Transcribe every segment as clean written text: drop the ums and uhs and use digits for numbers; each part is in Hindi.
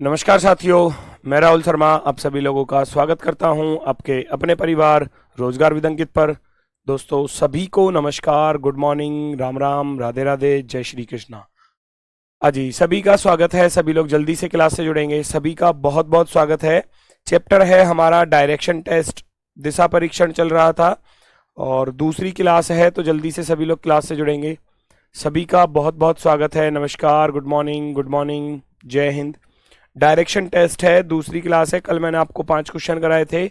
नमस्कार साथियों, मैं राहुल शर्मा आप सभी लोगों का स्वागत करता हूं आपके अपने परिवार रोजगार विद अंकित पर। दोस्तों सभी को नमस्कार, गुड मॉर्निंग, राम राम, राधे राधे, जय श्री कृष्णा। जी सभी का स्वागत है। सभी लोग जल्दी से क्लास से जुड़ेंगे, सभी का बहुत बहुत स्वागत है। चैप्टर है हमारा डायरेक्शन टेस्ट, दिशा परीक्षण चल रहा था और दूसरी क्लास है, तो जल्दी से सभी लोग क्लास से जुड़ेंगे। सभी का बहुत बहुत स्वागत है। नमस्कार, गुड मॉर्निंग, जय हिंद। डायरेक्शन टेस्ट है, दूसरी क्लास है। कल मैंने आपको 5 क्वेश्चन कराए थे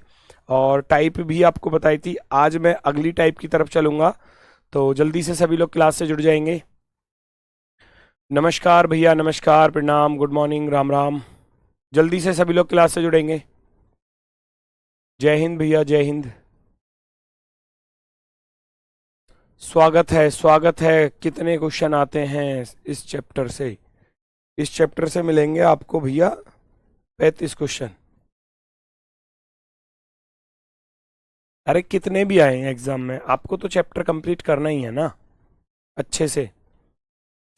और टाइप भी आपको बताई थी। आज मैं अगली टाइप की तरफ चलूंगा, तो जल्दी से सभी लोग क्लास से जुड़ जाएंगे। नमस्कार भैया, नमस्कार, प्रणाम, गुड मॉर्निंग, राम राम। जल्दी से सभी लोग क्लास से जुड़ेंगे। जय हिंद भैया, जय हिंद। स्वागत है, स्वागत है। कितने क्वेश्चन आते हैं इस चैप्टर से? इस चैप्टर से मिलेंगे आपको भैया 35 क्वेश्चन। अरे कितने भी आए हैं एग्जाम में, आपको तो चैप्टर कंप्लीट करना ही है ना अच्छे से।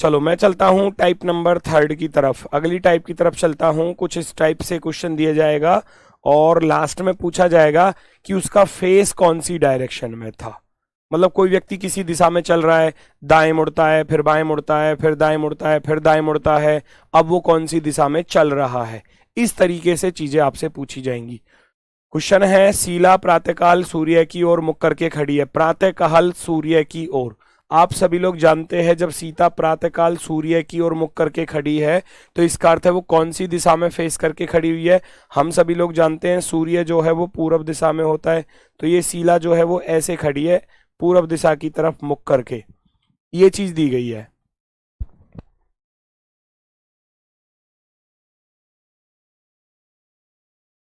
चलो मैं चलता हूं टाइप नंबर 3 की तरफ, अगली टाइप की तरफ चलता हूं। कुछ इस टाइप से क्वेश्चन दिया जाएगा और लास्ट में पूछा जाएगा कि उसका फेस कौन सी डायरेक्शन में था। मतलब कोई व्यक्ति किसी दिशा में चल रहा है, दाएं मुड़ता है, फिर बाएं मुड़ता है, फिर दाएं मुड़ता है, फिर दाएं मुड़ता है, अब वो कौन सी दिशा में चल रहा है। इस तरीके से चीजें आपसे पूछी जाएंगी। क्वेश्चन है, शीला प्रातःकाल सूर्य की ओर मुख करके खड़ी है। प्रातःकाल सूर्य की ओर, आप सभी लोग जानते हैं जब सीता प्रातःकाल सूर्य की ओर मुख करके खड़ी है तो इसका अर्थ है वो कौन सी दिशा में फेस करके खड़ी हुई है। हम सभी लोग जानते हैं सूर्य जो है वो पूर्व दिशा में होता है, तो ये शीला जो है वो ऐसे खड़ी है पूर्व दिशा की तरफ मुख करके। ये चीज दी गई है।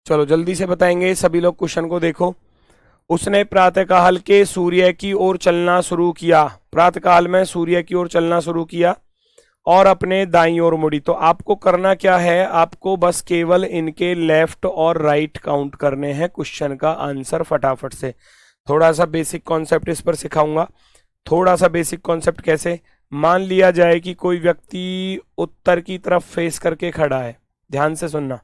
चलो जल्दी से बताएंगे, सभी लोग क्वेश्चन को देखो। उसने प्रातःकाल के सूर्य की ओर चलना शुरू किया, प्रातःकाल में सूर्य की ओर चलना शुरू किया और अपने दाईं ओर मुड़ी। तो आपको करना क्या है, आपको बस केवल इनके लेफ्ट और राइट काउंट करने हैं क्वेश्चन का आंसर फटाफट से। थोड़ा सा बेसिक कॉन्सेप्ट इस पर सिखाऊंगा। थोड़ा सा बेसिक कॉन्सेप्ट कैसे, मान लिया जाए कि कोई व्यक्ति उत्तर की तरफ फेस करके खड़ा है। ध्यान से सुनना,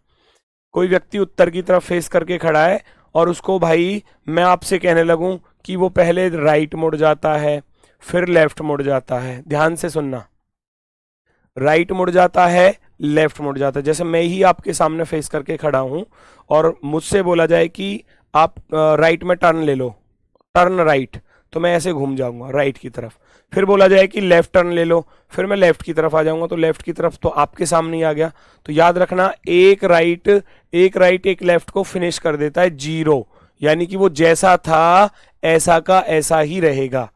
कोई व्यक्ति उत्तर की तरफ फेस करके खड़ा है और उसको भाई मैं आपसे कहने लगूं कि वो पहले राइट मुड़ जाता है, फिर लेफ्ट मुड़ जाता है। ध्यान से सुनना, राइट मुड़ जाता है, लेफ्ट मुड़ जाता है। जैसे मैं ही आपके सामने फेस करके खड़ा हूं और मुझसे बोला जाए कि आप राइट में टर्न ले लो, टर्न राइट, तो मैं ऐसे घूम जाऊंगा राइट की तरफ। फिर बोला जाए कि लेफ्ट टर्न ले लो, फिर मैं लेफ्ट की तरफ आ जाऊंगा, तो लेफ्ट की तरफ तो आपके सामने ही आ गया। तो याद रखना, एक राइट एक लेफ्ट को फिनिश कर देता है 0, यानी कि वो जैसा था ऐसा का ऐसा ही रहेगा।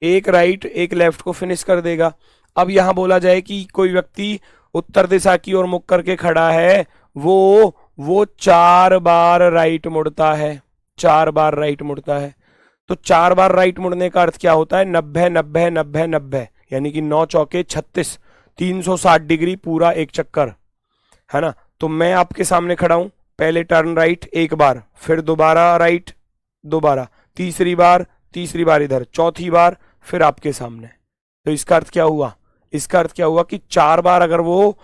एक राइट एक लेफ्ट को फिनिश कर देगा। अब यहां बोला जाए कि कोई व्यक्ति उत्तर दिशा की ओर मुख करके खड़ा है, वो 4 बार राइट मुड़ता है, 4 बार राइट मुड़ता है। तो 4 बार राइट मुड़ने का अर्थ क्या होता है, 90 90 90 90, यानी कि 9 चौके 36, 360 डिग्री पूरा एक चक्कर, है ना। तो मैं आपके सामने खड़ा हूं, पहले टर्न राइट एक बार, फिर दोबारा राइट दोबारा, तीसरी बार इधर, चौथी बार फिर आपके सामने। तो इसका अर्थ क्या हुआ, इसका अर्थ क्या हुआ कि 4 बार अगर वो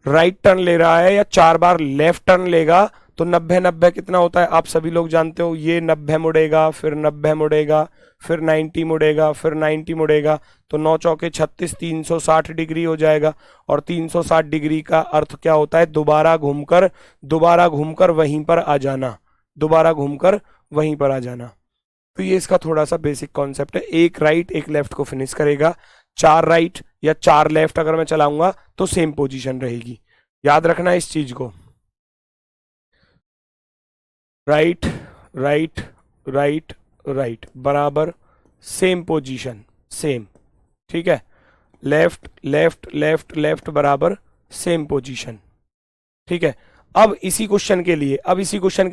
राइट टर्न ले रहा है या 4 बार लेफ्ट टर्न लेगा तो 90 90 कितना होता है, आप सभी लोग जानते हो। ये 90 मुड़ेगा, फिर 90 मुड़ेगा, फिर 90 मुड़ेगा, फिर 90 मुड़ेगा, तो 9 चौके 36, 360 डिग्री हो जाएगा। और 360 डिग्री का अर्थ क्या होता है, दोबारा घूमकर वहीं पर आ जाना, दोबारा घूमकर वहीं पर आ जाना। तो ये इसका थोड़ा सा बेसिक कॉन्सेप्ट है। एक राइट एक लेफ्ट को फिनिश करेगा, 4 राइट या 4 लेफ्ट अगर मैं चलाऊंगा तो सेम पोजीशन रहेगी। याद रखना इस चीज को, राइट राइट राइट राइट बराबर सेम पोजीशन, सेम, ठीक है। लेफ्ट लेफ्ट लेफ्ट लेफ्ट बराबर सेम पोजीशन, ठीक है। अब इसी क्वेश्चन के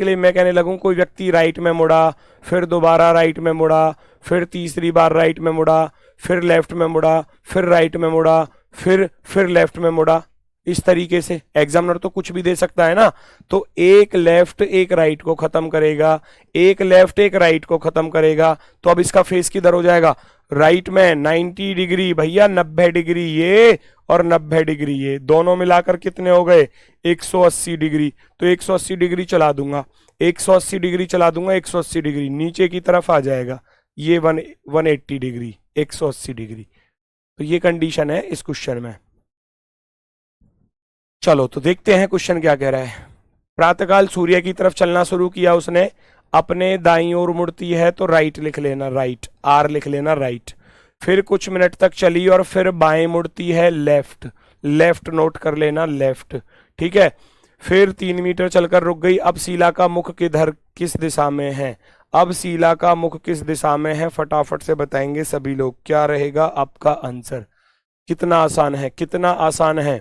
लिए मैं कहने लगूं कोई व्यक्ति राइट में मुड़ा, फिर दोबारा राइट में मुड़ा, फिर तीसरी बार राइट में मुड़ा, फिर लेफ्ट में मुड़ा, फिर राइट में मुड़ा, फिर लेफ्ट में मुड़ा। इस तरीके से एग्जामिनर तो कुछ भी दे सकता है ना। तो एक लेफ्ट एक राइट को खत्म करेगा, एक लेफ्ट एक राइट को खत्म करेगा, तो अब इसका फेस किधर हो जाएगा, राइट में 90 डिग्री भैया, 90 डिग्री ये और 90 डिग्री ये, दोनों मिलाकर कितने हो गए 180 डिग्री। तो 180 डिग्री चला दूंगा, 180 डिग्री चला दूंगा, 180 डिग्री नीचे की तरफ आ जाएगा, ये 180 डिग्री, 180 डिग्री। तो ये कंडीशन है इस क्वेश्चन में। चलो तो देखते हैं क्वेश्चन क्या कह रहा है। प्रातःकाल सूर्य की तरफ चलना शुरू किया उसने, अपने दाईं ओर मुड़ती है तो राइट लिख लेना, राइट, आर लिख लेना, राइट। फिर कुछ मिनट तक चली और फिर बाएं मुड़ती है, लेफ्ट, लेफ्ट नोट कर लेना, लेफ्ट, ठीक है। फिर 3 मीटर चलकर रुक गई। अब शीला का मुख किधर, किस दिशा में है, अब शीला का मुख किस दिशा में है, फटाफट से बताएंगे सभी लोग, क्या रहेगा आपका आंसर। कितना आसान है, कितना आसान है।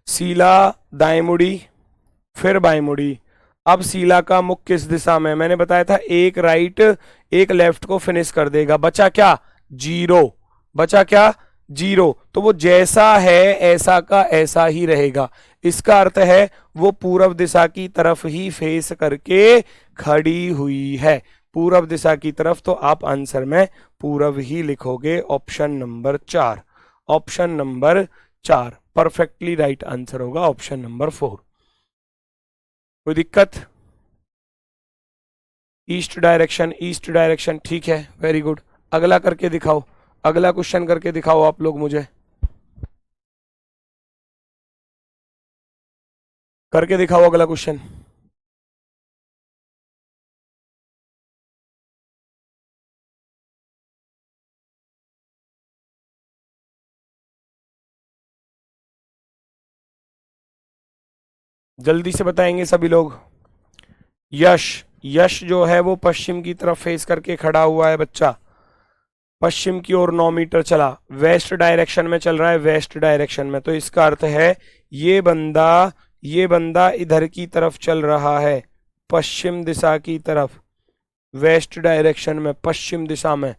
शीला दाएं मुड़ी, फिर बाएं मुड़ी, अब शीला का मुख किस दिशा में, मैंने बताया था एक राइट एक लेफ्ट को फिनिश कर देगा, बचा क्या, जीरो, बचा क्या, जीरो। तो वो जैसा है ऐसा का ऐसा ही रहेगा। इसका अर्थ है वो पूर्व दिशा की तरफ ही फेस करके खड़ी हुई है, पूर्व दिशा की तरफ। तो आप आंसर में पूर्व ही लिखोगे, option number 4, option number 4 perfectly right answer होगा, ऑप्शन नंबर 4। कोई दिक्कत, ईस्ट डायरेक्शन, ईस्ट डायरेक्शन, ठीक है, वेरी गुड। अगला करके दिखाओ, अगला क्वेश्चन करके दिखाओ आप लोग, मुझे करके दिखाओ अगला क्वेश्चन। जल्दी से बताएंगे सभी लोग। यश, यश जो है वो पश्चिम की तरफ फेस करके खड़ा हुआ है बच्चा, पश्चिम की ओर 9 मीटर चला, वेस्ट डायरेक्शन में चल रहा है, वेस्ट डायरेक्शन में। तो इसका अर्थ है ये बंदा इधर की तरफ चल रहा है, पश्चिम दिशा की तरफ, वेस्ट डायरेक्शन में, पश्चिम दिशा में।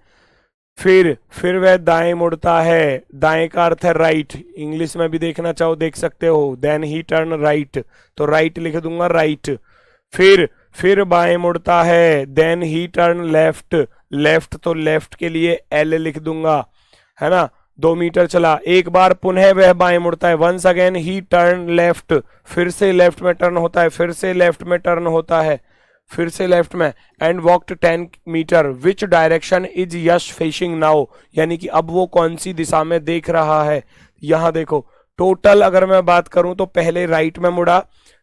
फिर वह दाएं मुड़ता है, दाएं का अर्थ है राइट, इंग्लिश में भी देखना चाहो देख सकते हो, देन ही टर्न राइट, तो राइट लिख दूंगा, राइट। फिर बाएं मुड़ता है, then he turn left, left तो लेफ्ट के लिए एल लिख दूंगा, है ना। 2 मीटर चला, एक बार पुनः वह बाएं मुड़ता है, once again he turn left, फिर से लेफ्ट में टर्न होता है, फिर से लेफ्ट में टर्न होता है, फिर से लेफ्ट में, and walked 10 metre, which direction is Yash facing now, यानी कि अब वो कौन सी दिशा में देख रहा है। यहां देखो टोटल अगर मैं बात करूं तो पहले राइट में मुड़ा,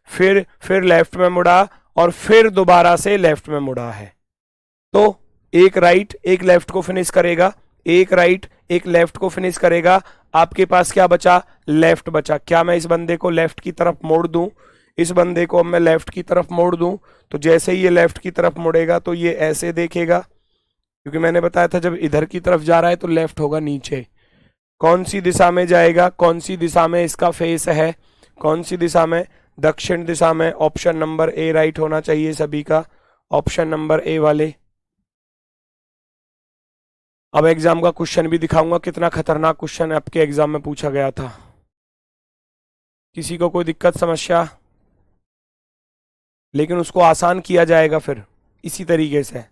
फिर लेफ्ट में मुड़ा, और फिर दोबारा से लेफ्ट में मुड़ा है। तो एक राइट एक लेफ्ट को फिनिश करेगा, एक राइट एक लेफ्ट को फिनिश करेगा, आपके पास क्या बचा, लेफ्ट बचा। क्या मैं इस बंदे को लेफ्ट की तरफ मोड़ दूं, इस बंदे को मैं लेफ्ट की तरफ मोड़ दूं, तो जैसे ही ये लेफ्ट की तरफ मुड़ेगा तो ये ऐसे देखेगा, क्योंकि मैंने बताया था जब इधर की तरफ जा रहा है तो लेफ्ट होगा नीचे। कौन सी दिशा में जाएगा, कौन सी दिशा में इसका फेस है, कौन सी दिशा में, दक्षिण दिशा में। ऑप्शन नंबर ए राइट होना चाहिए सभी का, ऑप्शन नंबर ए वाले। अब एग्जाम का क्वेश्चन भी दिखाऊंगा, कितना खतरनाक क्वेश्चन आपके एग्जाम में पूछा गया था। किसी को कोई दिक्कत समस्या, लेकिन उसको आसान किया जाएगा फिर इसी तरीके से।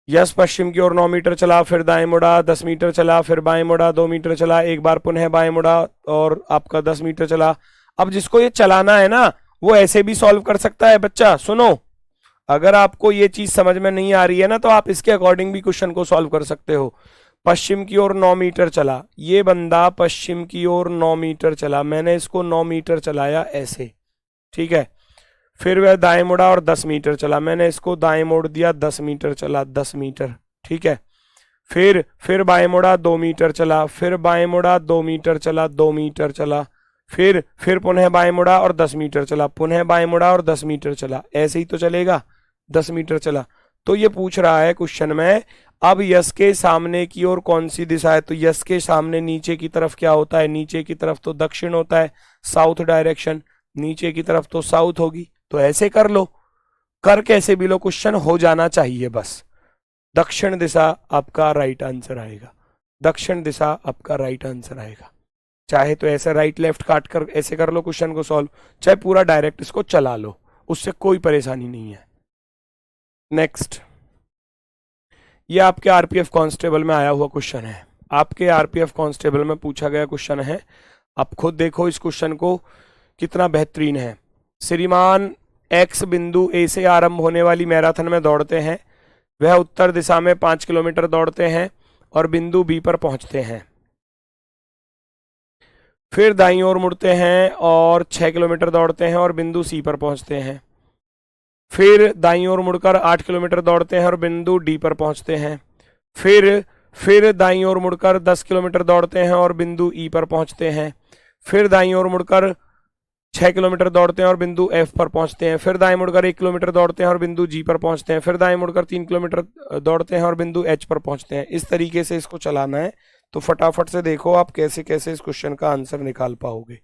यस पश्चिम की ओर 9 मीटर चला, फिर दाएं मुड़ा, 10 मीटर चला, फिर बाएं मुड़ा, 2 मीटर चला, एक बार पुनः बाएं मुड़ा और आपका 10 मीटर चला। अब जिसको ये चलाना है ना वो ऐसे भी सॉल्व कर सकता है बच्चा, सुनो। अगर आपको ये चीज समझ में नहीं आ रही है ना तो आप इसके अकॉर्डिंग भी क्वेश्चन को सॉल्व कर सकते हो। पश्चिम की ओर 9 मीटर चला, ये बंदा पश्चिम की ओर 9 मीटर चला, मैंने इसको 9 मीटर चलाया ऐसे, ठीक है। फिर वह दाएं मुड़ा और 10 मीटर चला, मैंने इसको दाएं मोड़ दिया, 10 मीटर चला, 10 मीटर, ठीक है। फिर बाएं मुड़ा, 2 मीटर चला, फिर बाएं मुड़ा, 2 मीटर चला, 2 मीटर चला, फिर पुनः बाएं मुड़ा और 10 मीटर चला, पुनः बाएं मुड़ा और 10 मीटर चला, ऐसे ही तो चलेगा, 10 मीटर चला। तो ये पूछ रहा है क्वेश्चन में, अब यश के सामने की ओर कौन सी दिशा है, तो यश के सामने नीचे की तरफ क्या होता है, नीचे की तरफ तो दक्षिण होता है, साउथ डायरेक्शन, नीचे की तरफ तो साउथ होगी। तो ऐसे कर लो, कर कैसे भी लो, क्वेश्चन हो जाना चाहिए बस। दक्षिण दिशा आपका राइट आंसर आएगा, दक्षिण दिशा आपका राइट आंसर आएगा। चाहे तो ऐसे राइट लेफ्ट काट कर ऐसे कर लो क्वेश्चन को सॉल्व, चाहे पूरा डायरेक्ट इसको चला लो, उससे कोई परेशानी नहीं है। नेक्स्ट, ये आपके आरपीएफ कांस्टेबल में आया हुआ क्वेश्चन है, आपके आरपीएफ कांस्टेबल में पूछा गया क्वेश्चन है। आप खुद देखो इस क्वेश्चन को कितना बेहतरीन है। श्रीमान एक्स बिंदु ए से आरंभ होने वाली मैराथन में दौड़ते हैं। वह उत्तर दिशा में 5 किलोमीटर दौड़ते हैं और बिंदु बी पर पहुंचते हैं। फिर दाईं ओर मुड़ते हैं और 6 किलोमीटर दौड़ते हैं और बिंदु सी पर पहुंचते हैं। फिर दाईं ओर मुड़कर 8 किलोमीटर दौड़ते हैं और बिंदु डी पर पहुंचते हैं। फिर दाईं ओर मुड़कर 10 किलोमीटर दौड़ते हैं और बिंदु ई पर पहुंचते हैं। फिर दाईं ओर मुड़कर 6 किलोमीटर दौड़ते हैं और बिंदु एफ पर पहुंचते हैं। फिर दाएं मुड़कर 1 किलोमीटर दौड़ते हैं और बिंदु जी पर पहुंचते हैं। फिर दाएं मुड़कर 3 किलोमीटर दौड़ते हैं और बिंदु एच पर पहुंचते हैं। इस तरीके से इसको चलाना है। तो फटाफट से देखो आप कैसे कैसे इस क्वेश्चन का आंसर निकाल पाओगे।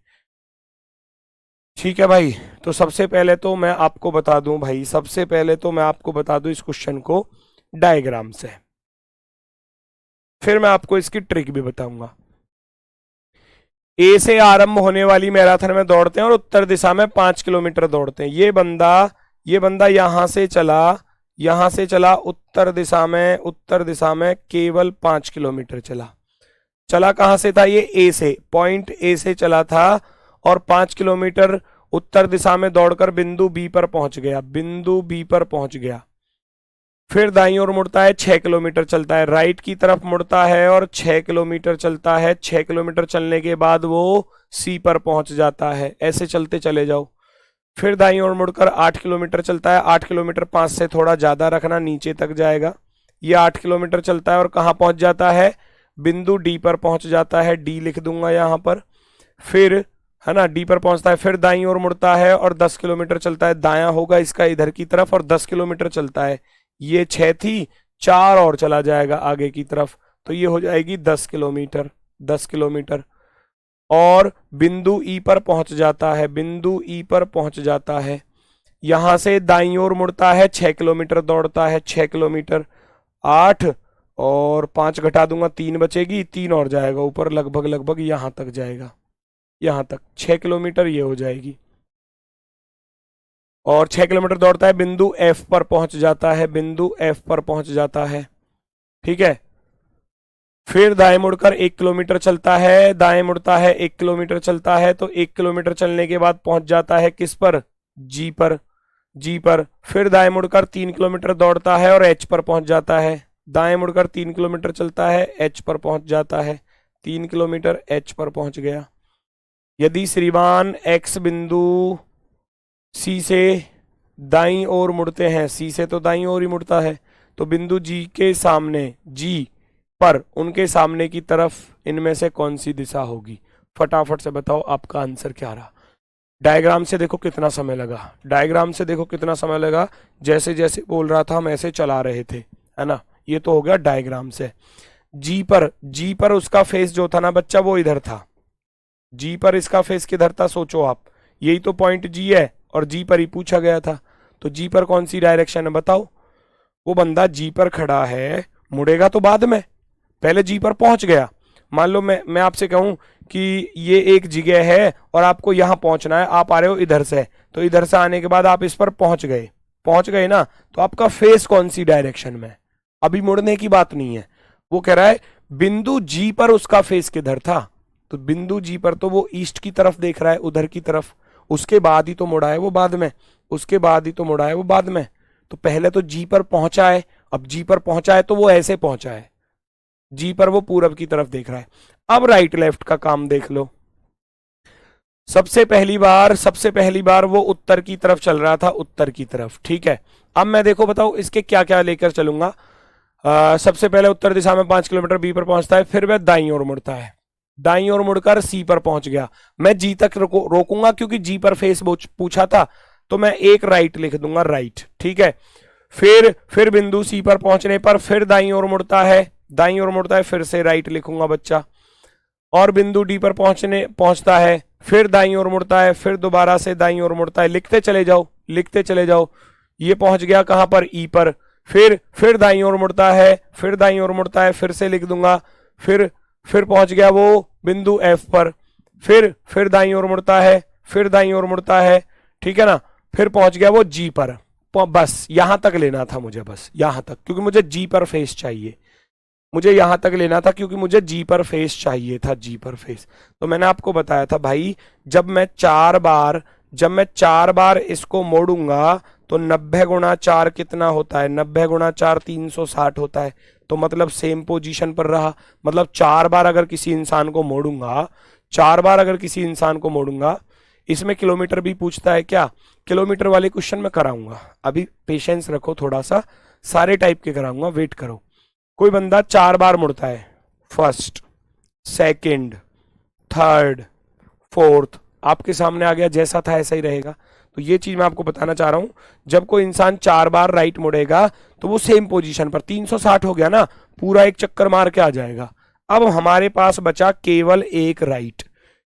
ठीक है भाई, तो सबसे पहले तो मैं आपको बता दूं भाई, सबसे पहले तो मैं आपको बता दूं इस क्वेश्चन को डायग्राम से, फिर मैं आपको इसकी ट्रिक भी बताऊंगा। ए से आरंभ होने वाली मैराथन में दौड़ते हैं और उत्तर दिशा में 5 किलोमीटर दौड़ते हैं। ये बंदा यहां से चला उत्तर दिशा में केवल 5 किलोमीटर चला कहां से था? ये ए से, पॉइंट ए से चला था और 5 किलोमीटर उत्तर दिशा में दौड़कर बिंदु बी पर पहुंच गया। फिर दाईं ओर मुड़ता है, 6 किलोमीटर चलता है, राइट की तरफ मुड़ता है और 6 किलोमीटर चलता है। 6 किलोमीटर चलने के बाद वो सी पर पहुंच जाता है। ऐसे चलते चले जाओ। फिर दाईं ओर मुड़कर 8 किलोमीटर चलता है। 8 किलोमीटर 5 से थोड़ा ज्यादा रखना, नीचे तक जाएगा। ये 8 किलोमीटर चलता है और कहाँ पहुंच जाता है? बिंदु डी पर पहुंच जाता है। डी लिख दूंगा यहां पर। फिर है ना, डी पर पहुंचता है। फिर दाईं ओर मुड़ता है और 10 किलोमीटर चलता है। दायां होगा इसका इधर की तरफ और 10 किलोमीटर चलता है। ये 6 थी, 4 और चला जाएगा आगे की तरफ, तो ये हो जाएगी 10 किलोमीटर। और बिंदु ई पर पहुंच जाता है। यहां से दाईं ओर मुड़ता है, 6 किलोमीटर दौड़ता है। 6 किलोमीटर 8 और 5 घटा दूंगा, 3 बचेगी, 3 और जाएगा ऊपर, लगभग यहां तक जाएगा। यहां तक 6 किलोमीटर ये हो जाएगी। और 6 किलोमीटर दौड़ता है, बिंदु एफ पर पहुंच जाता है। ठीक है। फिर दाएं मुड़कर 1 किलोमीटर चलता है। 1 किलोमीटर चलता है तो 1 किलोमीटर चलने के बाद पहुंच जाता है किस पर? जी पर। फिर दाएं मुड़कर 3 किलोमीटर दौड़ता है और एच पर पहुंच जाता है। दाएं मुड़कर 3 किलोमीटर चलता है, एच पर पहुंच जाता है। 3 किलोमीटर एच पर पहुंच गया। यदि श्रीमान एक्स बिंदु सी से दाईं ओर मुड़ते हैं, सी से तो दाईं ओर ही मुड़ता है, तो बिंदु जी के सामने, जी पर, उनके सामने की तरफ इनमें से कौन सी दिशा होगी? फटाफट से बताओ आपका आंसर क्या रहा। डायग्राम से देखो कितना समय लगा, जैसे जैसे बोल रहा था हम ऐसे चला रहे थे, है ना। ये तो हो गया डायग्राम से। जी पर उसका फेस जो था ना बच्चा, वो इधर था। जी पर इसका फेस किधर था? सोचो आप, यही तो पॉइंट जी है और जी पर ही पूछा गया था। तो जी पर कौन सी डायरेक्शन है बताओ? वो बंदा जी पर खड़ा है, मुड़ेगा तो बाद में, पहले जी पर पहुंच गया। मान लो मैं आपसे कहूं कि ये एक जगह है और आपको यहां पहुंचना है, आप आ रहे हो इधर से, तो इधर से आने के बाद आप इस पर पहुंच गए ना, तो आपका फेस कौन सी डायरेक्शन में? अभी मुड़ने की बात नहीं है, वो कह रहा है बिंदु जी पर उसका फेस किधर था, तो बिंदु जी पर तो वो ईस्ट की तरफ देख रहा है, उधर की तरफ। उसके बाद ही तो मुड़ा है वो बाद में, तो पहले तो जी पर पहुंचा है। अब जी पर पहुंचा है तो वो ऐसे पहुंचा है, जी पर वो पूरब की तरफ देख रहा है। अब राइट लेफ्ट का काम देख लो। सबसे पहली बार वो उत्तर की तरफ चल रहा था, उत्तर की तरफ। ठीक है। अब मैं देखो बताओ इसके क्या क्या लेकर चलूंगा। सबसे पहले उत्तर दिशा में 5 किलोमीटर बी पर पहुंचता है, फिर वह दाईं ओर मुड़ता है, दाईं ओर मुड़कर सी पर पहुंच गया। मैं जी तक रोकूंगा क्योंकि जी पर फेस पूछा था, तो मैं एक राइट लिख दूंगा, राइट। ठीक है। फिर बिंदु सी पर पहुंचने पर फिर दाईं ओर मुड़ता है, फिर से राइट लिखूंगा बच्चा। और बिंदु डी पर पहुंचता है, फिर दाईं ओर मुड़ता है, फिर दोबारा से दाईं ओर मुड़ता है। लिखते चले जाओ। ये पहुंच गया कहां पर? ई पर। फिर दाईं ओर मुड़ता है, फिर से लिख दूंगा। फिर पहुंच गया वो बिंदु एफ पर। फिर दाईं ओर मुड़ता है, ठीक है ना। फिर पहुंच गया वो जी पर, बस यहां तक लेना था मुझे, बस यहां तक, क्योंकि मुझे जी पर फेस चाहिए, मुझे यहां तक लेना था क्योंकि मुझे जी पर फेस चाहिए था, जी पर फेस। तो मैंने आपको बताया था भाई, जब मैं चार बार इसको मोड़ूंगा तो 90 गुणा 4 कितना होता है, 90 गुणा 4 360 होता है। तो मतलब सेम पोजीशन पर रहा, मतलब 4 बार अगर किसी इंसान को मोड़ूंगा, 4 बार अगर किसी इंसान को मोड़ूंगा, इसमें किलोमीटर भी पूछता है क्या, किलोमीटर वाले क्वेश्चन में कराऊंगा, अभी पेशेंस रखो थोड़ा सा, सारे टाइप के कराऊंगा, वेट करो। कोई बंदा 4 बार मुड़ता है, फर्स्ट, सेकंड, थर्ड, फोर्थ, आपके सामने आ गया, जैसा था ऐसा ही रहेगा। तो ये चीज मैं आपको बताना चाह रहा हूं, जब कोई इंसान 4 बार राइट मुड़ेगा तो वो सेम पोजीशन पर, 360 हो गया ना, पूरा एक चक्कर मार के आ जाएगा। अब हमारे पास बचा केवल एक राइट,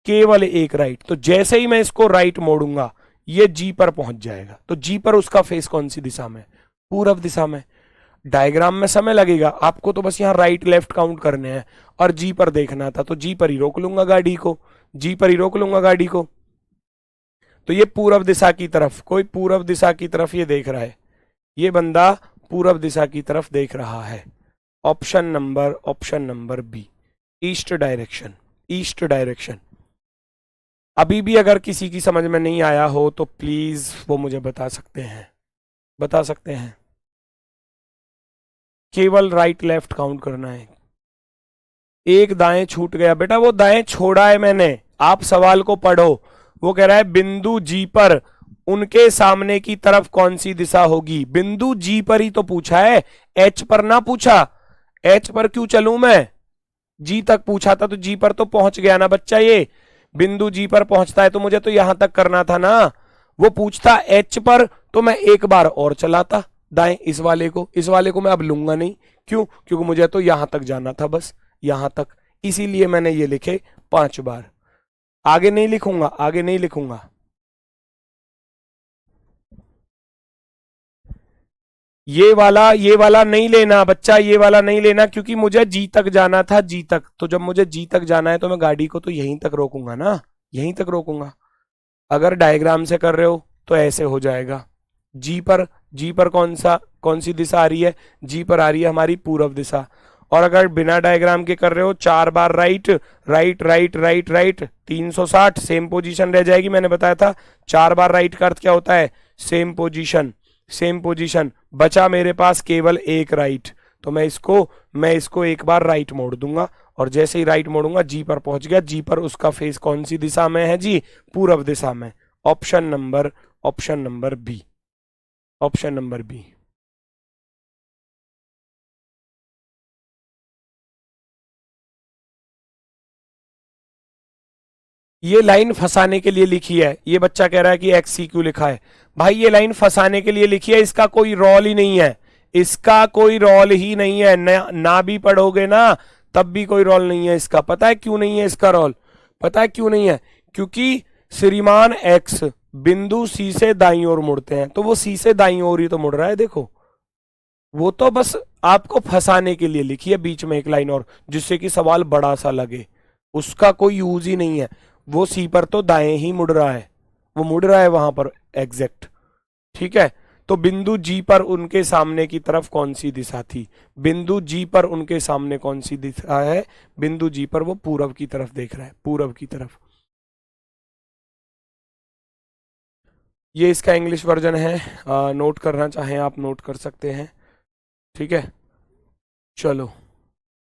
केवल एक राइट। तो जैसे ही मैं इसको राइट मोड़ूंगा ये जी पर पहुंच जाएगा। तो जी पर उसका फेस कौन सी दिशा में, पूरब दिशा में। डायग्राम में समय लगेगा, आपको तो बस यहाँ राइट लेफ्ट काउंट करने हैं और जी पर देखना था, तो जी पर ही रोक लूंगा गाड़ी को, जी पर ही रोक लूंगा गाड़ी को। तो ये पूरब दिशा की तरफ, कोई पूरब दिशा की तरफ ये देख रहा है, ये बंदा पूरब दिशा की तरफ देख रहा है। Option number B, east direction, east direction. अभी भी अगर किसी की समझ में नहीं आया हो तो प्लीज वो मुझे बता सकते हैं, बता सकते हैं। केवल राइट लेफ्ट काउंट करना है। एक दाएं छूट गया बेटा, वो दाएं छोड़ा है मैंने, आप सवाल को पढ़ो। वो कह रहा है बिंदु जी पर उनके सामने की तरफ कौन सी दिशा होगी, बिंदु जी पर ही तो पूछा है, एच पर ना पूछा। एच पर क्यों चलूं मैं, जी तक पूछा था तो जी पर तो पहुंच गया ना बच्चा, ये बिंदु जी पर पहुंचता है तो मुझे तो यहां तक करना था ना। वो पूछता एच पर तो मैं एक बार और चलाता दाएं, इस वाले को मैं अब लूंगा नहीं, क्यों, क्योंकि मुझे तो यहां तक जाना था, बस यहां तक, इसीलिए मैंने ये लिखे 5 बार। आगे नहीं लिखूंगा, आगे नहीं लिखूंगा। ये वाला नहीं लेना बच्चा, ये वाला नहीं लेना, क्योंकि मुझे जी तक जाना था, जी तक। तो जब मुझे जी तक जाना है तो मैं गाड़ी को तो यहीं तक रोकूंगा ना, यहीं तक रोकूंगा। अगर डायग्राम से कर रहे हो तो ऐसे हो जाएगा। जी पर, जी पर कौन सी दिशा आ रही है, जी पर आ रही है हमारी पूर्व दिशा। और अगर बिना डायग्राम के कर रहे हो, 4 बार right right right right right, 360, same position रह जाएगी। मैंने बताया था 4 बार राइट का अर्थ क्या होता है, सेम पोजीशन, सेम पोजीशन। बचा मेरे पास केवल एक राइट, तो मैं इसको एक बार राइट मोड़ दूंगा, और जैसे ही राइट मोड़ूंगा जी पर पहुंच गया। जी पर उसका फेस कौन सी दिशा में है जी, पूर्व दिशा में। Option number B, option number B. ये लाइन फंसाने के लिए लिखी है, ये बच्चा कह रहा है कि एक्स सी क्यों लिखा है। भाई ये लाइन फंसाने के लिए लिखी है, इसका कोई रोल ही नहीं है, इसका कोई रोल ही नहीं है, ना भी पढ़ोगे ना तब भी कोई रोल नहीं है इसका। पता है क्यों नहीं है इसका रोल, पता है क्यों नहीं है, क्योंकि श्रीमान एक्स बिंदु सी से दाईं ओर मुड़ते हैं, तो वो सी से दाईं ओर ही तो मुड़ रहा है, देखो। वो तो बस आपको फंसाने के लिए लिखी है बीच में एक लाइन और, जिससे कि सवाल बड़ा सा लगे, उसका कोई यूज ही नहीं है। वो सी पर तो दाएं ही मुड़ रहा है, वो मुड़ रहा है वहां पर एग्जैक्ट, ठीक है। तो बिंदु जी पर उनके सामने की तरफ कौन सी दिशा थी, बिंदु जी पर उनके सामने कौन सी दिशा है, बिंदु जी पर वो पूरब की तरफ देख रहा है, पूरब की तरफ। ये इसका इंग्लिश वर्जन है, नोट करना चाहें आप नोट कर सकते हैं, ठीक है। चलो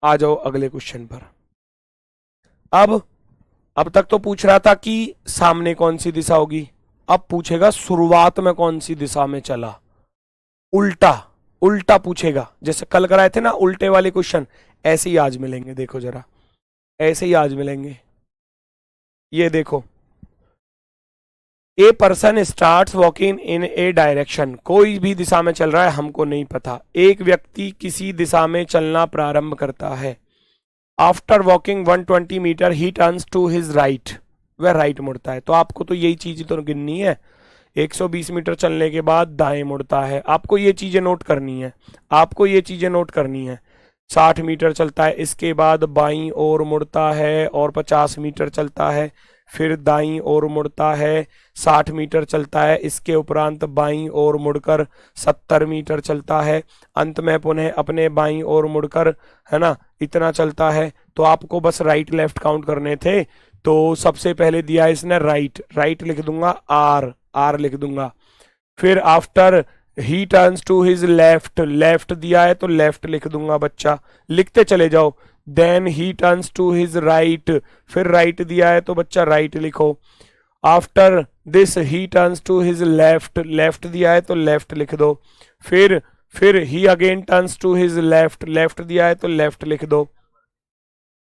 आ जाओ अगले क्वेश्चन पर। अब तक तो पूछ रहा था कि सामने कौन सी दिशा होगी, अब पूछेगा शुरुआत में कौन सी दिशा में चला। उल्टा, उल्टा पूछेगा, जैसे कल कराए थे ना उल्टे वाले क्वेश्चन, ऐसे ही आज मिलेंगे। देखो जरा, ऐसे ही आज मिलेंगे। ये देखो, a person start walking in A direction, कोई भी दिशा में चल रहा है, हमको नहीं पता। एक व्यक्ति किसी दिशा में चलना प्रारंभ करता है। After walking 120 metre he turns to his right, वह राइट मुड़ता है। तो आपको तो यही चीज तो गिननी है, 120 मीटर चलने के बाद दाएं मुड़ता है, आपको ये चीजें नोट करनी है, आपको ये चीजें नोट करनी है। 60 मीटर चलता है, इसके बाद बाईं ओर मुड़ता है और 50 मीटर चलता है, फिर दाईं ओर मुड़ता है 60 मीटर चलता है, इसके उपरांत बाईं ओर मुड़कर 70 मीटर चलता है, अंत में पुनः अपने बाईं ओर मुड़कर, है ना, इतना चलता है। तो आपको बस राइट लेफ्ट काउंट करने थे। तो सबसे पहले दिया इसने राइट, राइट लिख दूंगा, आर लिख दूंगा। फिर after he turns to his left, left दिया है तो लेफ्ट लिख दूंगा बच्चा, लिखते चले जाओ। देन ही टर्न्स टू हिज राइट, फिर राइट दिया है तो बच्चा राइट लिखो। After this he turns to his left, left दिया है तो लेफ्ट लिख दो। फिर he again turns to his left, left दिया है तो लेफ्ट लिख दो।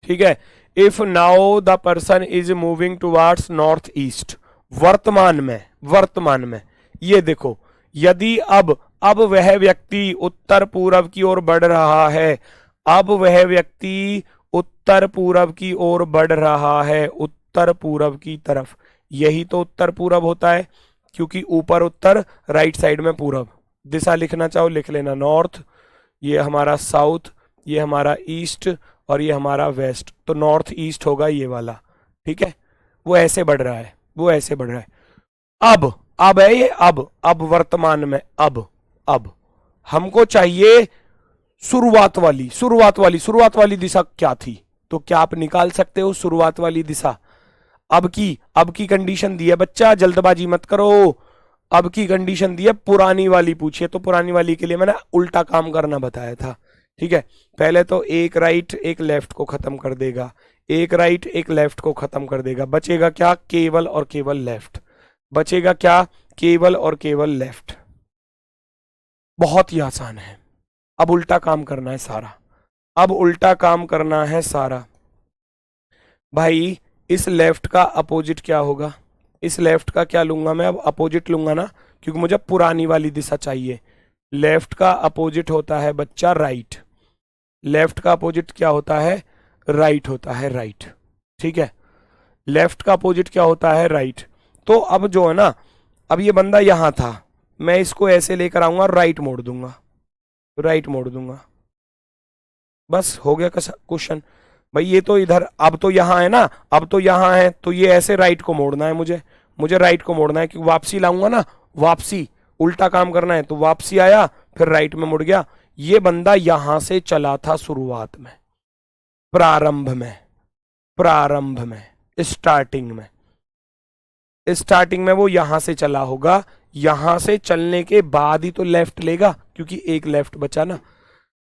ठीक है। If now the person is moving towards north east, वर्तमान में ये देखो, यदि अब वह व्यक्ति उत्तर पूर्व की ओर बढ़ रहा है, अब वह व्यक्ति उत्तर पूर्व की ओर बढ़ रहा है, उत्तर पूर्व की तरफ। यही तो उत्तर पूर्व होता है, क्योंकि ऊपर उत्तर, राइट साइड में पूर्व। दिशा लिखना चाहो लिख लेना, नॉर्थ, ये हमारा साउथ, ये हमारा ईस्ट और ये हमारा वेस्ट। तो नॉर्थ ईस्ट होगा ये वाला। ठीक है, वो ऐसे बढ़ रहा है, वो ऐसे बढ़ रहा है। अब है ये, अब वर्तमान में, अब हमको चाहिए शुरुआत वाली दिशा क्या थी। तो क्या आप निकाल सकते हो शुरुआत वाली दिशा? अब की कंडीशन दी है बच्चा, जल्दबाजी मत करो। अब की कंडीशन दी है, पुरानी वाली पूछिए तो पुरानी वाली के लिए मैंने उल्टा काम करना बताया था। ठीक है, पहले तो एक राइट एक लेफ्ट को खत्म कर देगा, एक राइट एक लेफ्ट को खत्म कर देगा, बचेगा क्या? केवल और केवल लेफ्ट। बचेगा क्या? केवल और केवल लेफ्ट। बहुत ही आसान है। अब उल्टा काम करना है सारा, अब उल्टा काम करना है सारा। भाई इस लेफ्ट का अपोजिट क्या होगा? इस लेफ्ट का क्या लूंगा मैं? अब अपोजिट लूंगा ना, क्योंकि मुझे पुरानी वाली दिशा चाहिए। लेफ्ट का अपोजिट होता है बच्चा राइट, लेफ्ट का अपोजिट क्या होता है? राइट होता है, राइट। ठीक है, लेफ्ट का अपोजिट क्या होता है? राइट। तो अब जो है ना, अब ये बंदा यहां था, मैं इसको ऐसे लेकर आऊंगा, राइट मोड़ दूंगा, राइट मोड़ दूंगा, बस हो गया क्वेश्चन। भाई ये तो इधर, अब तो यहां है ना, अब तो यहां है, तो ये ऐसे राइट को मोड़ना है मुझे राइट को मोड़ना है, क्योंकि वापसी लाऊंगा ना, वापसी उल्टा काम करना है। तो वापसी आया, फिर राइट में मुड़ गया। ये बंदा यहां से चला था शुरुआत में, प्रारंभ में, स्टार्टिंग में वो यहां से चला होगा। यहां से चलने के बाद ही तो लेफ्ट लेगा, क्योंकि एक लेफ्ट बचा ना।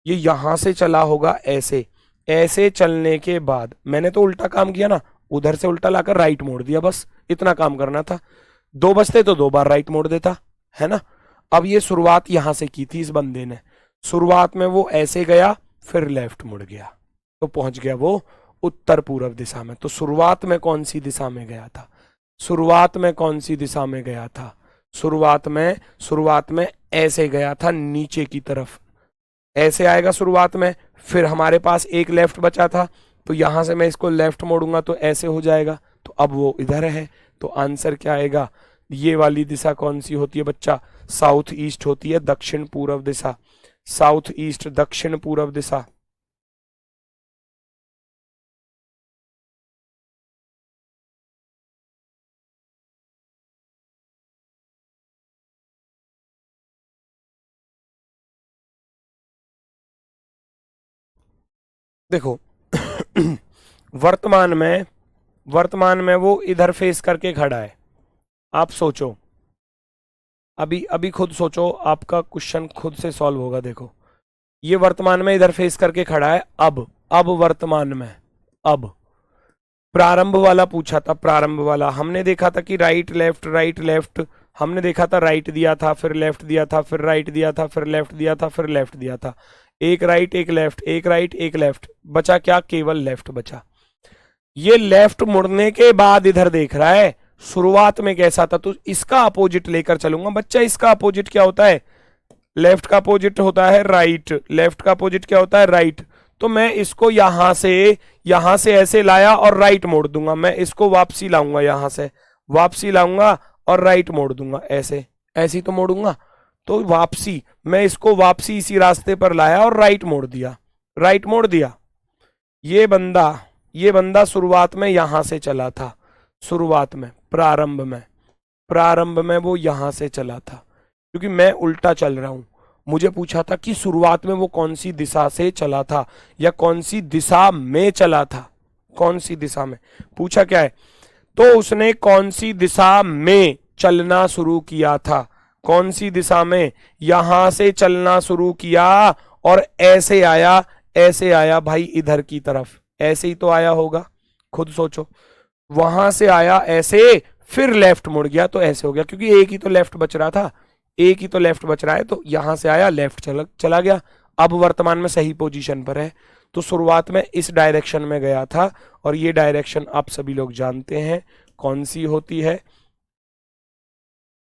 ये यहां से चला होगा ऐसे चलने के बाद, मैंने तो उल्टा काम किया ना, उधर से उल्टा लाकर राइट मोड़ दिया, बस इतना काम करना था। 2 बचते तो 2 बार राइट मोड़ देता, है ना। अब ये शुरुआत यहां से की थी इस बंदे ने, शुरुआत में वो ऐसे गया, फिर लेफ्ट मुड़ गया, तो पहुंच गया वो उत्तर पूर्व दिशा में। तो शुरुआत में कौन सी दिशा में गया था? शुरुआत में कौन सी दिशा में गया था? शुरुआत में ऐसे गया था, नीचे की तरफ ऐसे आएगा शुरुआत में। फिर हमारे पास एक लेफ्ट बचा था, तो यहां से मैं इसको लेफ्ट मोड़ूंगा तो ऐसे हो जाएगा। तो अब वो इधर है, तो आंसर क्या आएगा? ये वाली दिशा कौन सी होती है बच्चा? साउथ ईस्ट होती है, दक्षिण पूर्व दिशा। साउथ ईस्ट, दक्षिण पूर्व दिशा। देखो वर्तमान में वो इधर फेस करके खड़ा है। आप सोचो, अभी खुद सोचो, आपका क्वेश्चन खुद से सॉल्व होगा। देखो ये वर्तमान में इधर फेस करके खड़ा है। अब वर्तमान में, अब प्रारंभ वाला पूछा था, प्रारंभ वाला हमने देखा था कि राइट लेफ्ट, हमने देखा था राइट दिया था, फिर लेफ्ट दिया था, फिर राइट दिया था, फिर लेफ्ट दिया था, फिर लेफ्ट दिया था। एक राइट एक लेफ्ट, एक राइट एक लेफ्ट, बचा क्या? केवल लेफ्ट बचा। ये लेफ्ट मुड़ने के बाद इधर देख रहा है, शुरुआत में कैसा था, तो इसका अपोजिट लेकर चलूंगा बच्चा। इसका अपोजिट क्या होता है? लेफ्ट का अपोजिट होता है राइट, लेफ्ट का अपोजिट क्या होता है? राइट। तो मैं इसको यहां से ऐसे लाया और राइट मोड़ दूंगा। मैं इसको वापसी लाऊंगा, यहां से वापसी लाऊंगा और राइट मोड़ दूंगा, ऐसे ऐसी तो मोड़ूंगा। तो वापसी, मैं इसको वापसी इसी रास्ते पर लाया और राइट मोड़ दिया, राइट मोड़ दिया। ये बंदा शुरुआत में यहां से चला था, शुरुआत में, प्रारंभ में वो यहां से चला था, क्योंकि मैं उल्टा चल रहा हूं। मुझे पूछा था कि शुरुआत में वो कौन सी दिशा से चला था या कौन सी दिशा में चला था, कौन सी दिशा में पूछा क्या है, तो उसने कौन सी दिशा में चलना शुरू किया था, कौन सी दिशा में, यहां से चलना शुरू किया और ऐसे आया भाई इधर की तरफ, ऐसे ही तो आया होगा, खुद सोचो, वहां से आया ऐसे, फिर लेफ्ट मुड़ गया तो ऐसे हो गया, क्योंकि एक ही तो लेफ्ट बच रहा था, एक ही तो लेफ्ट बच रहा है, तो यहां से आया लेफ्ट चला गया, अब वर्तमान में सही पोजीशन पर है। तो शुरुआत में इस डायरेक्शन में गया था, और ये डायरेक्शन आप सभी लोग जानते हैं कौन सी होती है,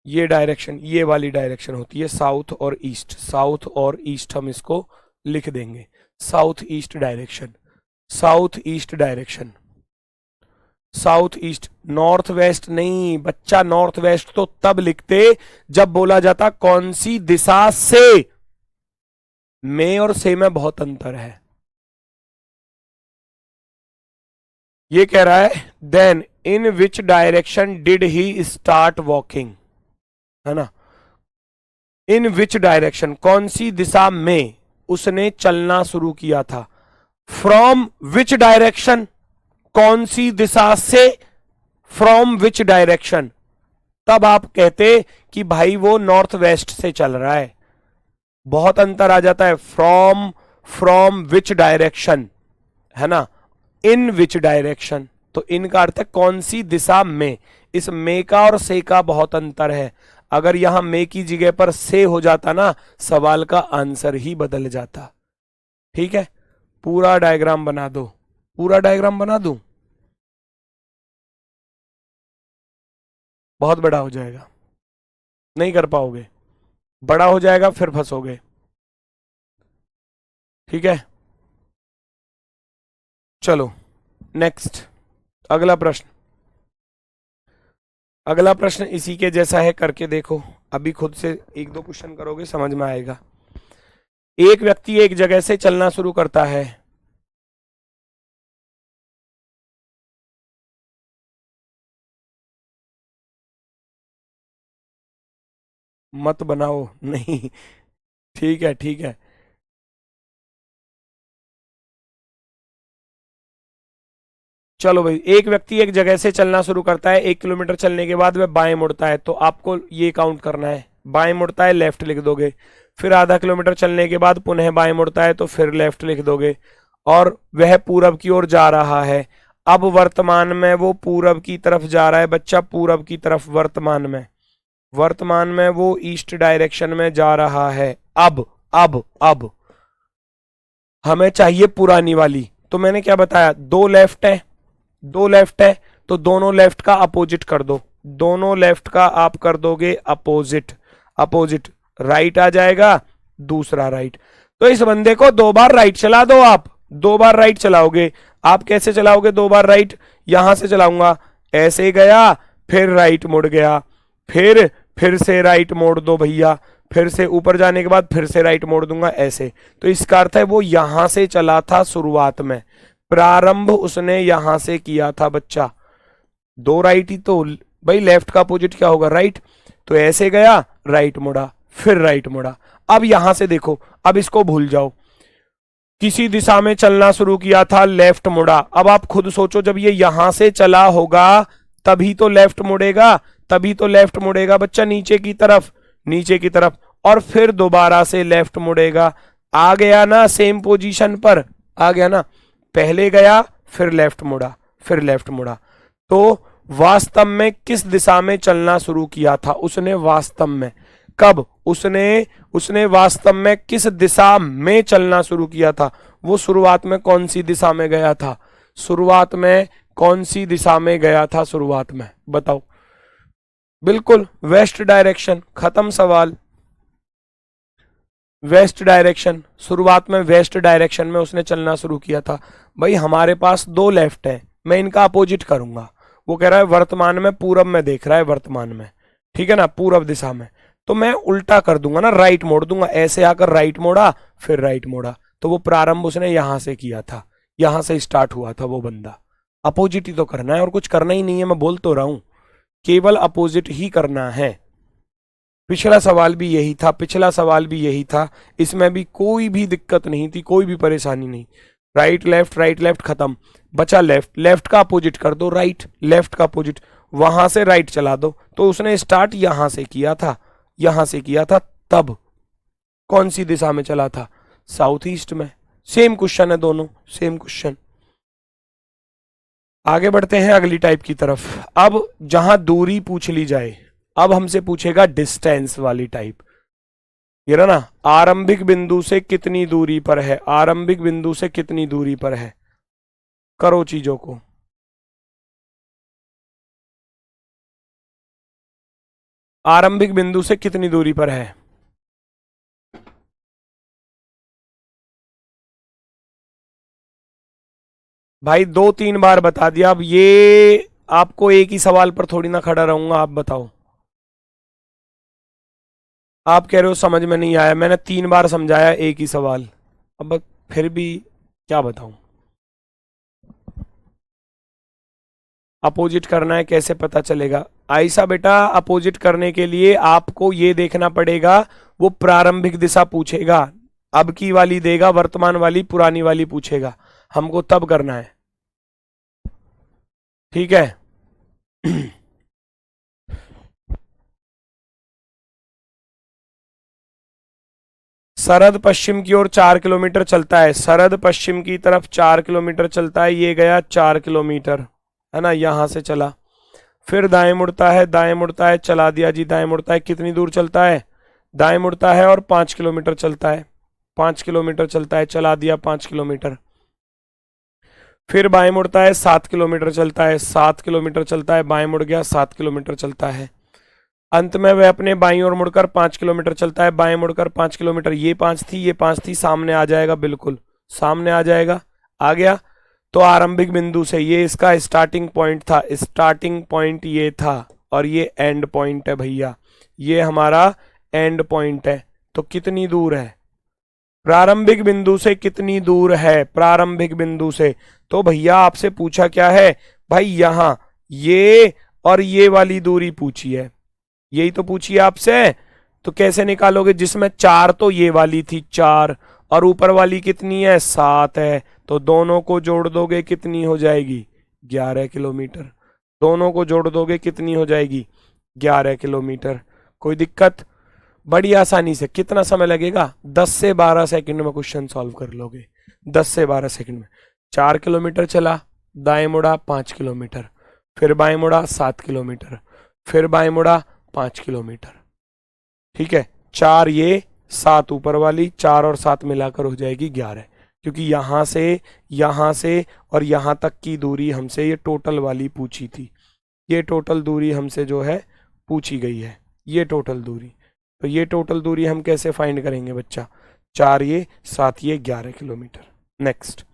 ये डायरेक्शन, ये वाली डायरेक्शन होती है साउथ और ईस्ट, साउथ और ईस्ट हम इसको लिख देंगे, south east direction, south east direction, south east, north west नहीं बच्चा, नॉर्थ वेस्ट तो तब लिखते जब बोला जाता कौन सी दिशा से, में और से में बहुत अंतर है। ये कह रहा है then in which direction did he start walking, है ना, इन विच डायरेक्शन, कौन सी दिशा में उसने चलना शुरू किया था, फ्रॉम विच डायरेक्शन, कौन सी दिशा से, फ्रॉम विच डायरेक्शन, तब आप कहते कि भाई वो नॉर्थ वेस्ट से चल रहा है, बहुत अंतर आ जाता है, फ्रॉम विच डायरेक्शन, है ना, इन विच डायरेक्शन, तो इन का अर्थ है कौन सी दिशा में, इस में का और से का बहुत अंतर है, अगर यहां में की जगह पर से हो जाता ना, सवाल का आंसर ही बदल जाता। ठीक है, पूरा डायग्राम बना दो, पूरा डायग्राम बना दूं, बहुत बड़ा हो जाएगा, नहीं कर पाओगे, बड़ा हो जाएगा फिर फंसोगे। ठीक है, चलो नेक्स्ट, अगला प्रश्न, अगला प्रश्न इसी के जैसा है, करके देखो, अभी खुद से एक दो क्वेश्चन करोगे समझ में आएगा। एक व्यक्ति एक जगह से चलना शुरू करता है, मत बनाओ नहीं, ठीक है ठीक है, चलो भाई, एक व्यक्ति एक जगह से चलना शुरू करता है, 1 किलोमीटर चलने के बाद वह बाएं मुड़ता है, तो आपको ये काउंट करना है, बाएं मुड़ता है लेफ्ट लिख दोगे, फिर आधा किलोमीटर चलने के बाद पुनः बाएं मुड़ता है तो फिर लेफ्ट लिख दोगे, और वह पूरब की ओर जा रहा है, अब वर्तमान में वो पूरब की तरफ जा रहा है बच्चा, पूरब की तरफ वर्तमान में वो ईस्ट डायरेक्शन में जा रहा है। अब हमें चाहिए पुरानी वाली, तो मैंने क्या बताया, दो लेफ्ट है तो दोनों लेफ्ट का अपोजिट कर दो, दोनों लेफ्ट का आप कर दोगे अपोजिट, राइट आ जाएगा, दूसरा राइट, तो इस बंदे को 2 बार राइट चला दो, आप 2 बार राइट चलाओगे, आप कैसे चलाओगे 2 बार राइट, यहां से चलाऊंगा, ऐसे गया, फिर राइट मुड़ गया, फिर से राइट मोड़ दो भैया, फिर से ऊपर जाने के बाद फिर से राइट मोड़ दूंगा ऐसे, तो इसका अर्थ है वो यहां से चला था शुरुआत में, प्रारंभ उसने यहां से किया था बच्चा, 2 राइट ही तो भाई, लेफ्ट का अपोजिट क्या होगा राइट, तो ऐसे गया, राइट मुड़ा, फिर राइट मुड़ा, अब यहां से देखो, अब इसको भूल जाओ, किसी दिशा में चलना शुरू किया था, लेफ्ट मुड़ा, अब आप खुद सोचो जब ये यहां से चला होगा तभी तो लेफ्ट मुड़ेगा, बच्चा नीचे की तरफ, और फिर दोबारा से लेफ्ट मुड़ेगा, आ गया ना सेम पोजीशन पर, आ गया ना, पहले गया फिर लेफ्ट मुड़ा, तो वास्तव में किस दिशा में चलना शुरू किया था उसने, वास्तव में कब उसने वास्तव में किस दिशा में चलना शुरू किया था, वो शुरुआत में कौन सी दिशा में गया था, शुरुआत में बताओ, बिल्कुल वेस्ट डायरेक्शन, खत्म सवाल, वेस्ट डायरेक्शन, शुरुआत में वेस्ट डायरेक्शन में उसने चलना शुरू किया था। भाई हमारे पास 2 लेफ्ट है, मैं इनका अपोजिट करूंगा, वो कह रहा है वर्तमान में पूरब में देख रहा है, वर्तमान में, ठीक है ना, पूरब दिशा में, तो मैं उल्टा कर दूंगा ना, राइट मोड़ दूंगा, ऐसे आकर राइट मोड़ा फिर राइट मोड़ा, तो वो प्रारंभ उसने यहां से किया था, यहां से स्टार्ट हुआ था वो बंदा, अपोजिट ही तो करना है और कुछ करना ही नहीं है, मैं बोल तो रहा हूं, केवल अपोजिट ही करना है। पिछला सवाल भी यही था, पिछला सवाल भी यही था, इसमें भी कोई भी दिक्कत नहीं थी, कोई भी परेशानी नहीं। राइट लेफ्ट खत्म, बचा लेफ्ट, लेफ्ट का अपोजिट कर दो राइट, लेफ्ट का अपोजिट, वहां से राइट चला दो। तो उसने स्टार्ट यहां से किया था, यहां से किया था, तब कौन सी दिशा में चला था? साउथ ईस्ट में। सेम क्वेश्चन है दोनों, सेम क्वेश्चन। आगे बढ़ते हैं अगली टाइप की तरफ। अब जहां दूरी पूछ ली जाए, अब हमसे पूछेगा डिस्टेंस वाली टाइप। ये रहा ना, आरंभिक बिंदु से कितनी दूरी पर है, आरंभिक बिंदु से कितनी दूरी पर है, करो चीजों को। आरंभिक बिंदु से कितनी दूरी पर है? भाई 2-3 बार बता दिया, अब ये आपको एक ही सवाल पर थोड़ी ना खड़ा रहूंगा, आप बताओ। आप कह रहे हो समझ में नहीं आया, मैंने 3 बार समझाया एक ही सवाल, अब फिर भी क्या बताऊं। अपोजिट करना है, कैसे पता चलेगा? ऐसा बेटा, अपोजिट करने के लिए आपको ये देखना पड़ेगा, वो प्रारंभिक दिशा पूछेगा, अब की वाली देगा, वर्तमान वाली, पुरानी वाली पूछेगा, हमको तब करना है। ठीक है। सरहद पश्चिम की ओर 4 किलोमीटर चलता है, सरहद पश्चिम की तरफ 4 किलोमीटर चलता है, ये गया 4 किलोमीटर, है ना, यहां से चला। फिर दाएं मुड़ता है, दाएं मुड़ता है, चला दिया जी, दाएं मुड़ता है, कितनी दूर चलता है? दाएं मुड़ता है और 5 किलोमीटर चलता है, 5 किलोमीटर चलता है, चला दिया 5 किलोमीटर। फिर बाएं मुड़ता है, 7 किलोमीटर चलता है, 7 किलोमीटर चलता है, बाएं मुड़ गया, 7 किलोमीटर चलता है। अंत में वह अपने बाईं ओर मुड़कर 5 किलोमीटर चलता है, बाएं मुड़कर 5 किलोमीटर, ये 5 थी, ये 5 थी, सामने आ जाएगा, बिल्कुल सामने आ जाएगा, आ गया। तो आरंभिक बिंदु से ये इसका स्टार्टिंग पॉइंट था, स्टार्टिंग पॉइंट ये था, और ये एंड पॉइंट है भैया, ये हमारा एंड पॉइंट है। तो कितनी दूर है? प्रारंभिक बिंदु से कितनी दूर है, प्रारंभिक बिंदु से? तो भैया आपसे पूछा क्या है भाई, यहां ये और ये वाली दूरी पूछी है, यही तो पूछी है आपसे। तो कैसे निकालोगे? जिसमें 4 तो ये वाली थी 4, और ऊपर वाली कितनी है? 7 है, तो दोनों को जोड़ दोगे कितनी हो जाएगी? 11 किलोमीटर। दोनों को जोड़ दोगे कितनी हो जाएगी? 11 किलोमीटर। कोई दिक्कत? बड़ी आसानी से। कितना समय लगेगा? 10 से 12 सेकंड में क्वेश्चन सॉल्व कर लोगे, 10 से 12 सेकंड में। 4 किलोमीटर चला, दाएं मुड़ा 5 किलोमीटर, फिर बाएं मुड़ा 7 किलोमीटर, फिर बाएं मुड़ा 5 किलोमीटर। ठीक है, 4 ये, 7 ऊपर वाली, 4 और 7 मिलाकर हो जाएगी 11, क्योंकि यहां से और यहां तक की दूरी हमसे ये टोटल वाली पूछी थी, ये टोटल दूरी हमसे जो है पूछी गई है, ये टोटल दूरी। तो ये टोटल दूरी हम कैसे फाइंड करेंगे बच्चा? 4 ये, 7 ये, 11 किलोमीटर। नेक्स्ट,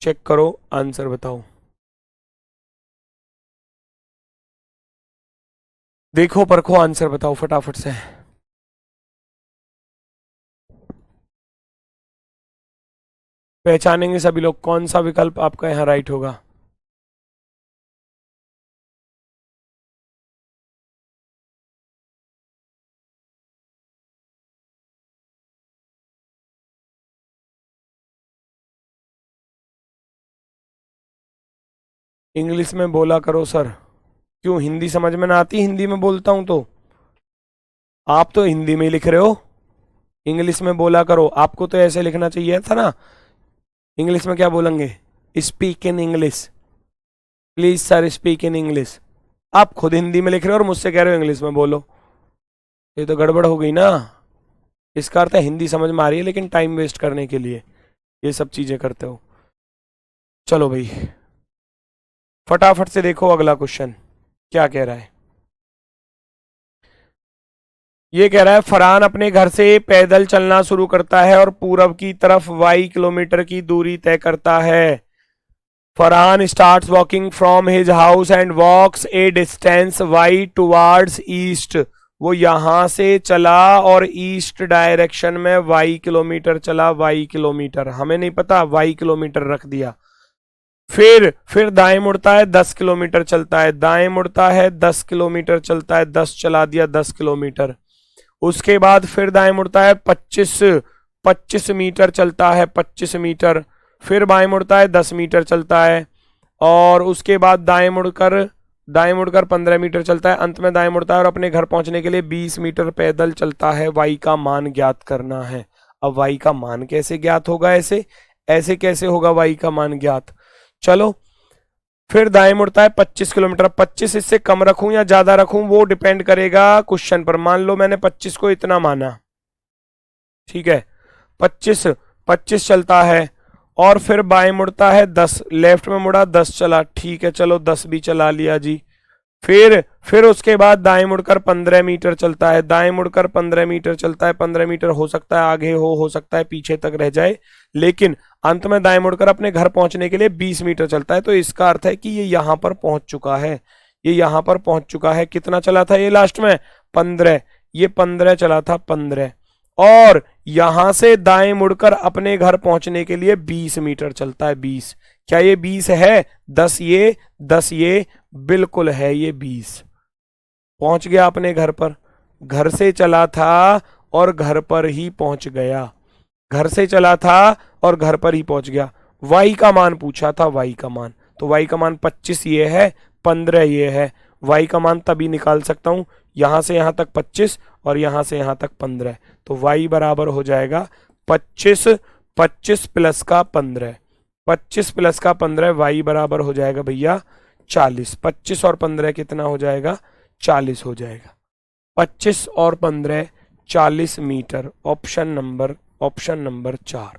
चेक करो, आंसर बताओ। देखो परखो, आंसर बताओ फटाफट से। पहचानेंगे सभी लोग कौन सा विकल्प आपका यहां राइट होगा। इंग्लिश में बोला करो सर। क्यों, हिंदी समझ में ना आती? हिंदी में बोलता हूं तो। आप तो हिंदी में ही लिख रहे हो, इंग्लिश में बोला करो। आपको तो ऐसे लिखना चाहिए था ना। इंग्लिश में क्या बोलेंगे? Speak in English, please sir speak in English. आप खुद हिंदी में लिख रहे हो और मुझसे कह रहे हो इंग्लिश में बोलो, ये तो गड़बड़ हो गई ना। इसका अर्थ है हिंदी समझ में आ रही है, लेकिन टाइम वेस्ट करने के लिए ये सब चीजें करते हो। चलो भाई, फटाफट से देखो अगला क्वेश्चन क्या कह रहा है। ये कह रहा है फरहान अपने घर से पैदल चलना शुरू करता है और पूरब की तरफ y किलोमीटर की दूरी तय करता है। Farhan starts walking from his house and walks a distance y towards east. वो यहां से चला और ईस्ट डायरेक्शन में y किलोमीटर चला, y किलोमीटर, हमें नहीं पता, y किलोमीटर रख दिया। फिर दाएं मुड़ता है 10 किलोमीटर चलता है, दाएं मुड़ता है 10 किलोमीटर चलता है, 10 चला दिया 10 किलोमीटर। उसके बाद फिर दाएं मुड़ता है 25 मीटर चलता है, 25 मीटर। फिर बाएं मुड़ता है 10 मीटर चलता है, और उसके बाद दाएं मुड़कर 15 मीटर चलता है। अंत में दाएं मुड़ता है और अपने घर पहुंचने के लिए 20 मीटर पैदल चलता है। y का मान ज्ञात करना है। अब y का मान कैसे ज्ञात होगा? ऐसे ऐसे कैसे होगा y का मान ज्ञात? चलो, फिर दाएं मुड़ता है 25 किलोमीटर। 25 इससे कम रखूं या ज्यादा रखूं वो डिपेंड करेगा क्वेश्चन पर। मान लो मैंने 25 को इतना माना, ठीक है, 25 चलता है, और फिर बाएं मुड़ता है 10, लेफ्ट में मुड़ा 10 चला, ठीक है, चलो 10 भी चला लिया जी। फिर उसके बाद दाएं मुड़कर 15 मीटर चलता है, दाएं मुड़कर 15 मीटर चलता है। 15 मीटर हो सकता है आगे हो सकता है पीछे तक रह जाए, लेकिन अंत में दाएं मुड़कर अपने घर पहुंचने के लिए 20 मीटर चलता है। तो इसका अर्थ है कि ये यहां पर पहुंच चुका है, ये यहां पर पहुंच चुका है। कितना चला था ये लास्ट में? 15। ये 15 चला था, 15, और यहां से दाएं मुड़कर अपने घर पहुंचने के लिए 20 मीटर चलता है। 20, क्या ये 20 है? 10 ये बिल्कुल है, ये 20। पहुंच गया अपने घर पर, घर से चला था और घर पर ही पहुंच गया, घर से चला था और घर पर ही पहुंच गया। y का मान पूछा था, y का मान, तो y का मान 25 ये है, 15 ये है। y का मान तभी निकाल सकता हूं, यहां से यहां तक 25 और यहां से यहां तक 15, तो y बराबर हो जाएगा 25, 25 प्लस का 15, 25 प्लस का 15, y बराबर हो जाएगा भैया 40। 25 और 15 कितना हो जाएगा? 40 हो जाएगा। 25 और 15 40 metre. Option number 4,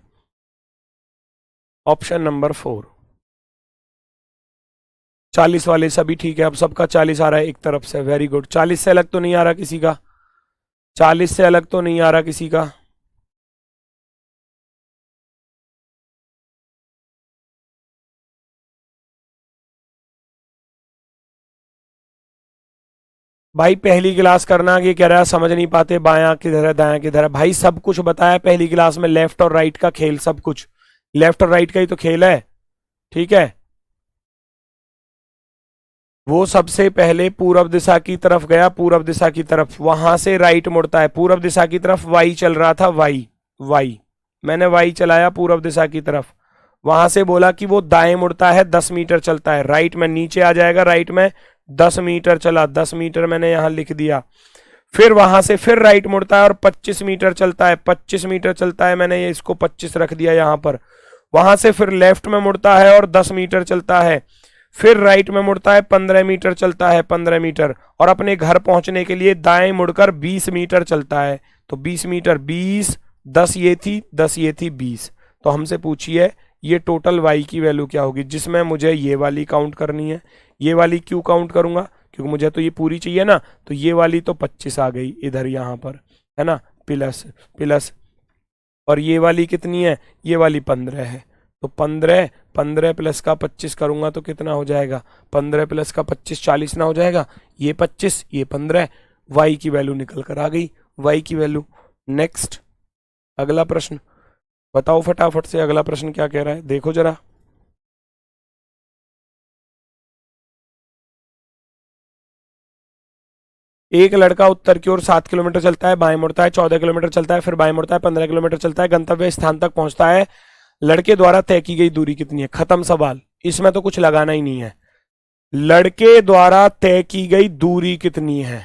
option number 4। 40 वाले सभी ठीक है, अब सबका 40 आ रहा है एक तरफ से, वेरी गुड। 40 से अलग तो नहीं आ रहा किसी का? 40 से अलग तो नहीं आ रहा किसी का? भाई पहली क्लास करना, ये कह रहा है समझ नहीं पाते बायां किधर है दायां किधर है। भाई सब कुछ बताया पहली क्लास में, लेफ्ट और राइट का खेल, सब कुछ लेफ्ट और राइट का ही तो खेल है, ठीक है। वो सबसे पहले पूरब दिशा की तरफ गया, पूरब दिशा की तरफ, वहां से राइट मुड़ता है पूरब दिशा की तरफ। वाई चल रहा था, वाई मैंने वाई चलाया पूरब दिशा की तरफ। वहां से बोला कि वो दाएं मुड़ता है 10 मीटर चलता है, राइट में नीचे आ जाएगा, राइट में 10 मीटर चला, 10 मीटर मैंने यहां लिख दिया। फिर वहां से फिर राइट मुड़ता है और 25 मीटर चलता है, 25 मीटर चलता है, मैंने इसको 25 रख दिया यहां पर। वहां से फिर लेफ्ट में मुड़ता है और 10 मीटर चलता है। फिर राइट में मुड़ता है, 15 मीटर चलता है, 15 मीटर, और अपने घर पहुंचने के लिए दाएं मुड़कर 20 मीटर चलता है। तो 20 मीटर, 20, 10 ये थी, 10 ये थी, 20। तो हमसे पूछिए ये टोटल y की वैल्यू क्या होगी, जिसमें मुझे ये वाली काउंट करनी है। ये वाली क्यों काउंट करूंगा? क्योंकि मुझे तो ये पूरी चाहिए ना, तो ये वाली तो 25 आ गई इधर यहां पर, है ना, प्लस प्लस, और ये वाली कितनी है? ये वाली 15 है, तो 15 प्लस का 25 करूंगा तो कितना हो जाएगा? 15 प्लस का 25 40 ना हो जाएगा? ये 25 ये 15, y की वैल्यू निकल कर आ गई, y की वैल्यू। नेक्स्ट अगला प्रश्न बताओ फटाफट से, अगला प्रश्न क्या कह रहा है देखो जरा। एक लड़का उत्तर की ओर 7 किलोमीटर चलता है, बाएं मुड़ता है 14 किलोमीटर चलता है, फिर बाएं मुड़ता है 15 किलोमीटर चलता है, गंतव्य स्थान तक पहुंचता है। लड़के द्वारा तय की गई दूरी कितनी है? खत्म सवाल, इसमें तो कुछ लगाना ही नहीं है। लड़के द्वारा तय की गई दूरी कितनी है?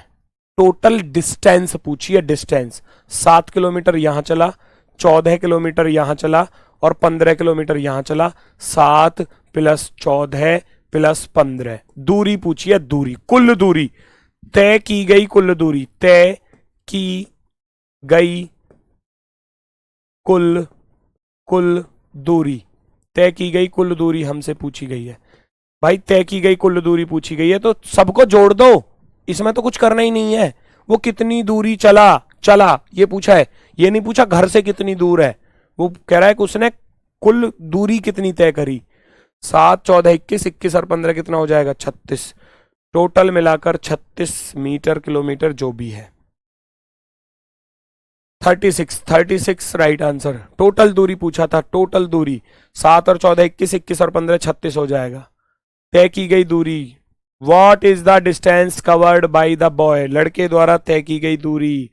टोटल डिस्टेंस पूछिए, डिस्टेंस। 7 किलोमीटर यहां चला, 14 किलोमीटर यहां चला, और 15 किलोमीटर यहां चला। 7 प्लस 14 प्लस 15, दूरी पूछिए, दूरी, कुल दूरी, तय की गई कुल दूरी, तय की गई कुल दूरी, तय की गई कुल दूरी हमसे पूछी गई है। भाई तय की गई कुल दूरी पूछी गई है तो सबको जोड़ दो, इसमें तो कुछ करना ही नहीं है। वो कितनी दूरी चला ये पूछा है, ये नहीं पूछा घर से कितनी दूर है। वो कह रहा है कि उसने कुल दूरी कितनी तय करी। 7, 14, 21, 21 और 15 कितना हो जाएगा? 36। टोटल मिलाकर 36 मीटर किलोमीटर जो भी है। 36 राइट आंसर। टोटल दूरी पूछा था, टोटल दूरी 7 और 14 21, 21 और 15 36 हो जाएगा। तय की गई दूरी, what is the distance covered by the boy, लड़के द्वारा तय की गई दूरी।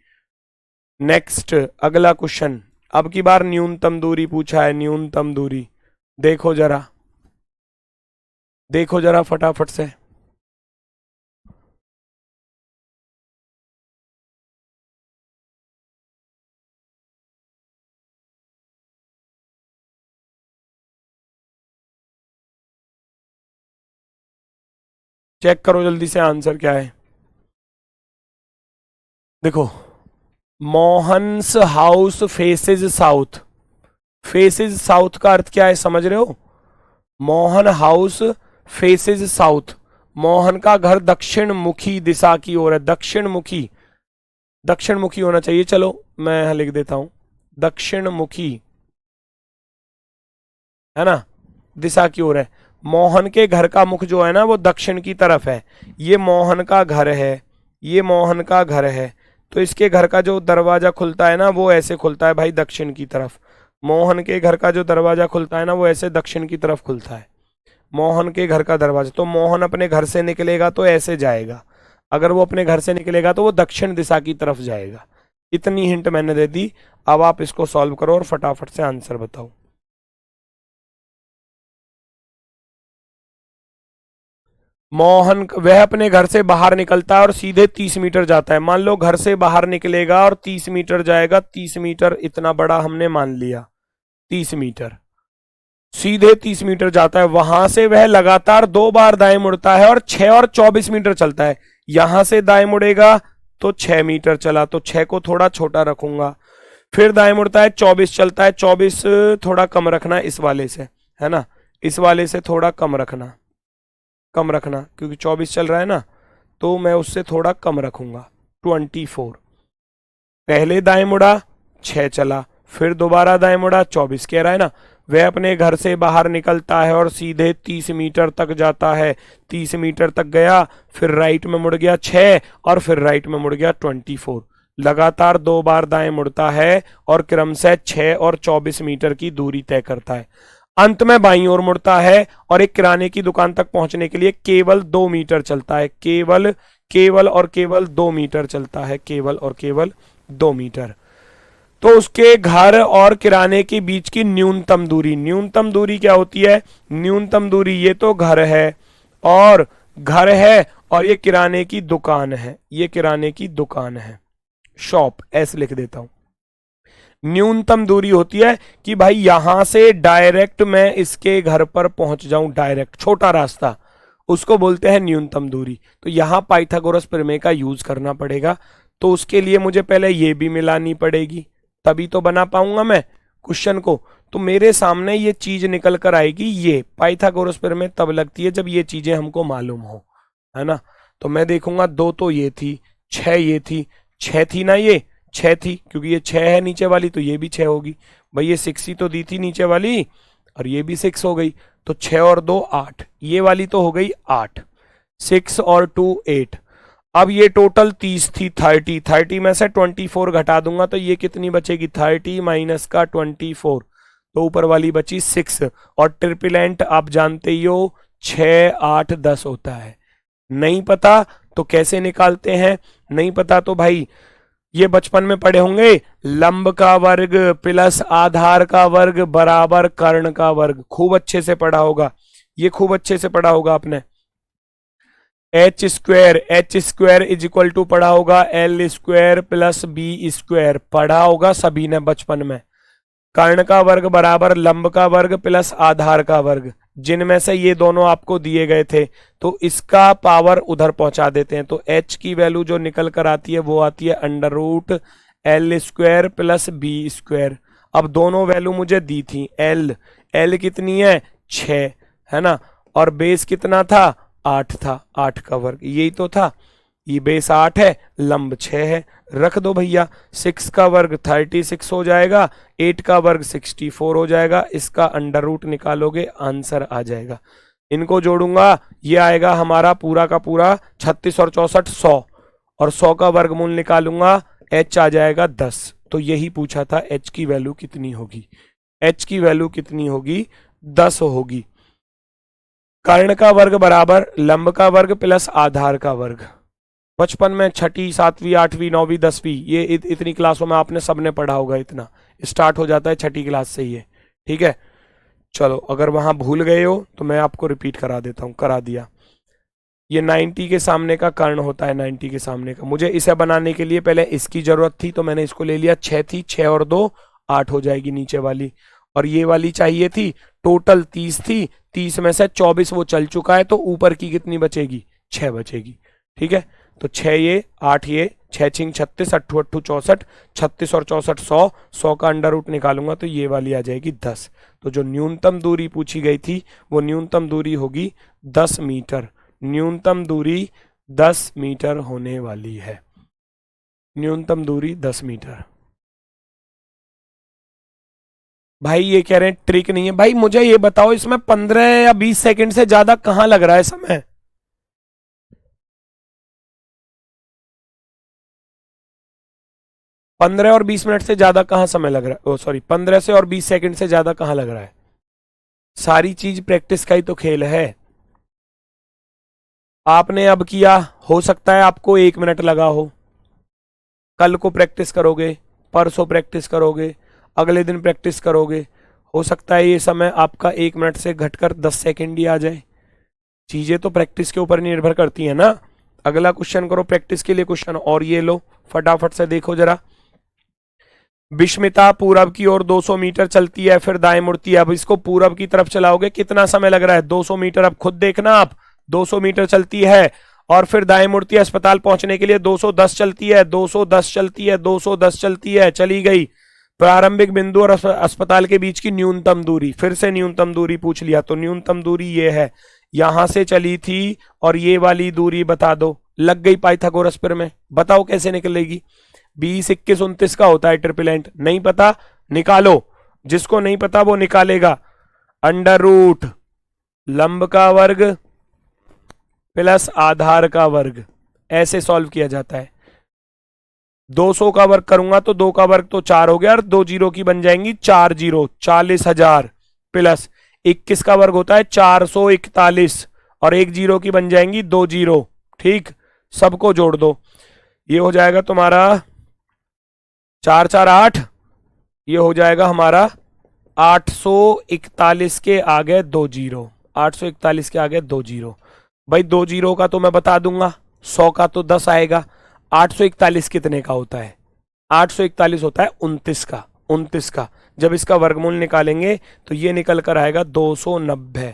नेक्स्ट अगला क्वेश्चन, अब की बार न्यूनतम दूरी पूछा है, न्यूनतम दूरी। देखो जरा, देखो जरा फटाफट से। चेक करो जल्दी से आंसर क्या है। देखो, Mohan's house faces south. Faces south का अर्थ क्या है समझ रहे हो? Mohan house faces south, Mohan का घर दक्षिण मुखी दिशा की ओर है। दक्षिण मुखी, दक्षिण मुखी होना चाहिए। चलो मैं यहां लिख देता हूं, दक्षिण मुखी, है ना, दिशा की ओर है। मोहन के घर का मुख जो है ना वो दक्षिण की तरफ है। ये मोहन का घर है, ये मोहन का घर है, तो इसके घर का जो दरवाजा खुलता है ना वो ऐसे खुलता है भाई दक्षिण की तरफ। मोहन के घर का जो दरवाजा खुलता है ना वो ऐसे दक्षिण की तरफ खुलता है, मोहन के घर का दरवाजा। तो मोहन अपने घर से निकलेगा तो ऐसे जाएगा, अगर वो अपने घर से निकलेगा तो वो दक्षिण दिशा की तरफ जाएगा। इतनी हिंट मैंने दे दी। अब आप इसको सॉल्व करो और फटाफट से आंसर बताओ। मोहन वह अपने घर से बाहर निकलता है और सीधे 30 मीटर जाता है। मान लो घर से बाहर निकलेगा और 30 मीटर जाएगा। 30 मीटर इतना बड़ा हमने मान लिया, 30 मीटर, सीधे 30 मीटर जाता है। वहां से वह लगातार 2 बार दाएं मुड़ता है और 6 और 24 मीटर चलता है। यहां से दाएं मुड़ेगा तो 6 मीटर चला, तो 6 को थोड़ा छोटा रखूंगा। फिर दाएं मुड़ता है, 24 चलता है। 24 थोड़ा कम रखना इस वाले से, है ना, इस वाले से थोड़ा कम रखना, कम रखना, क्योंकि 24 चल रहा है ना, तो मैं उससे थोड़ा कम रखूंगा, 24। पहले दाएं मुड़ा, 6 चला, फिर दोबारा दाएं मुड़ा, 24 कह रहा है ना। वह अपने घर से बाहर निकलता है और सीधे 30 मीटर तक जाता है। 30 मीटर तक गया, फिर राइट में मुड़ गया 6 और फिर राइट में मुड़ गया 24। लगातार 2 बार दाएं मुड़ता है और क्रमशः 6 और 24 मीटर की दूरी तय करता है। अंत में बाईं ओर मुड़ता है और एक किराने की दुकान तक पहुंचने के लिए केवल 2 मीटर चलता है। केवल, केवल और केवल 2 मीटर चलता है, केवल और केवल 2 मीटर। तो उसके घर और किराने के बीच की न्यूनतम दूरी, न्यूनतम दूरी क्या होती है? न्यूनतम दूरी, ये तो घर है और घर है और ये किराने की दुकान है, ये किराने की दुकान है, शॉप, ऐसे लिख देता हूं। न्यूनतम दूरी होती है कि भाई यहां से डायरेक्ट मैं इसके घर पर पहुंच जाऊं, डायरेक्ट छोटा रास्ता, उसको बोलते हैं न्यूनतम दूरी। तो यहां पाइथागोरस प्रमेय का यूज करना पड़ेगा। तो उसके लिए मुझे पहले ये भी मिलानी पड़ेगी, तभी तो बना पाऊंगा मैं क्वेश्चन को। तो मेरे सामने ये चीज निकल कर आएगी, ये पाइथागोरस प्रमेय तब लगती है जब ये चीजें हमको मालूम हो, है ना। तो मैं देखूंगा 2 तो ये थी, 6 ये थी, 6 थी ना, ये 6 थी, क्योंकि ये 6 है नीचे वाली, तो ये भी 6 होगी भाई। ये 6 ही तो दी थी नीचे वाली और ये भी 6 हो गई, तो 6 और 2 8, ये वाली तो हो गई 8, 6 और 2 8। अब ये टोटल 30 थी, 30, 30 में से 24 घटा दूंगा तो ये कितनी बचेगी? 30 माइनस का 24, तो ऊपर वाली बची 6। और ट्रिपलेंट आप जानते ही हो 6 8 10 होता है। नहीं पता तो कैसे निकालते हैं? नहीं पता तो भाई ये बचपन में पढ़े होंगे, लंब का वर्ग प्लस आधार का वर्ग बराबर कर्ण का वर्ग, खूब अच्छे से पढ़ा होगा, ये खूब अच्छे से पढ़ा होगा आपने। H square is equal to पढ़ा होगा L square plus B square, पढ़ा होगा सभी ने बचपन में। कर्ण का वर्ग बराबर लंब का वर्ग प्लस आधार का वर्ग, जिनमें से ये दोनों आपको दिए गए थे, तो इसका पावर उधर पहुंचा देते हैं। तो h की वैल्यू जो निकल कर आती है वो आती है under root L square plus B square. अब दोनों वैल्यू मुझे दी थी, एल कितनी है? 6, है ना, और बेस कितना था? 8 था, 8 का वर्ग, यही तो था। ये बेस 8 है, लंब 6 है, रख दो भैया। 6 का वर्ग 36 हो जाएगा, 8 का वर्ग 64 हो जाएगा, इसका अंडर रूट निकालोगे आंसर आ जाएगा। इनको जोड़ूंगा, ये आएगा हमारा पूरा का पूरा 36 और 64 100, और 100 का वर्गमूल निकालूंगा h आ जाएगा 10। तो यही पूछा था, h की वैल्यू कितनी होगी। h की वैल्यू कितनी होगी, 10 होगी। कर्ण का वर्ग बराबर लंब का वर्ग प्लस आधार का वर्ग। बचपन में छठी, सातवीं, आठवीं, नौवीं, 10वीं, ये इतनी क्लासों में आपने सबने पढ़ा होगा। इतना स्टार्ट हो जाता है छठी क्लास से ये, ठीक है। चलो, अगर वहां भूल गए हो तो मैं आपको रिपीट करा देता हूं, करा दिया। ये 90 के सामने का कर्ण होता है, 90 के सामने का। मुझे इसे बनाने के लिए पहले इसकी जरूरत थी, तो मैंने इसको ले लिया। 6 थी, 6 और 2 8 हो जाएगी नीचे वाली। और ये वाली चाहिए थी, टोटल 30 थी, 30 में से 24 वो चल चुका है, तो ऊपर की कितनी बचेगी, 6 बचेगी, ठीक है। तो 6 ये, 8 ये, 6 छिंग 36, 8 8 64, 36 और 64 100, 100 का अंडर रूट निकालूंगा तो ये वाली आ जाएगी 10। तो जो न्यूनतम दूरी पूछी गई थी वो न्यूनतम दूरी होगी 10 मीटर। न्यूनतम दूरी 10 मीटर होने वाली है। न्यूनतम दूरी 10 मीटर। भाई ये कह रहे हैं ट्रिक नहीं है। भाई मुझे ये बताओ, इसमें 15 या 20 सेकंड से ज्यादा कहां लग रहा है समय। 15 और 20 मिनट से ज्यादा कहां समय लग रहा है, ओ सॉरी, 15 से और 20 सेकंड से ज्यादा कहां लग रहा है। सारी चीज प्रैक्टिस का ही तो खेल है। आपने अब किया, हो सकता है आपको 1 मिनट लगा हो। कल को प्रैक्टिस करोगे, परसों प्रैक्टिस करोगे, अगले दिन प्रैक्टिस करोगे, हो सकता है ये समय आपका 1 मिनट से घटकर 10 सेकंड ही आ जाए। चीजें तो प्रैक्टिस के ऊपर निर्भर करती है ना। अगला क्वेश्चन करो प्रैक्टिस के लिए क्वेश्चन, और ये लो फटाफट से देखो जरा। विष्मिता पूरब की ओर 200 मीटर चलती है, फिर दाएं मुड़ती है। अब इसको पूरब की तरफ चलाओगे, कितना समय लग रहा है, 200 मीटर। अब खुद देखना आप, 200 मीटर चलती है और फिर दाएं मुड़ती है। अस्पताल पहुंचने के लिए 210 चलती है, 210 चलती है, 210 चलती है, चली गई। प्रारंभिक बिंदु और अस्पताल के बीच की न्यूनतम दूरी, फिर से न्यूनतम दूरी पूछ लिया। तो न्यूनतम दूरी ये है, यहां से चली थी और ये वाली दूरी बता दो। लग गई पाइथागोरस पर में, बताओ कैसे निकलेगी। 20 21 29 का होता है ट्रिपलेंट, नहीं पता निकालो, जिसको नहीं पता वो निकालेगा। अंडर रूट लंब का वर्ग प्लस आधार का वर्ग, ऐसे सॉल्व किया जाता है। 200 का वर्ग करूंगा तो 2 का वर्ग तो 4 हो गया, और 2 जीरो की बन जाएंगी 4 जीरो, 40,000 प्लस 21 का वर्ग होता है 441, और 1 जीरो की बन जाएंगी 2 जीरो, ठीक। सबको जोड़ दो, ये हो जाएगा तुम्हारा 4 4 8, ये हो जाएगा हमारा 841 के आगे 2 जीरो, 841 के आगे 2 जीरो। भाई 2 जीरो का तो मैं बता दूंगा, 100 का तो 10 आएगा। 841 कितने का होता है, 841 होता है 29 का, 29 का। जब इसका वर्गमूल निकालेंगे तो ये निकल कर आएगा 290,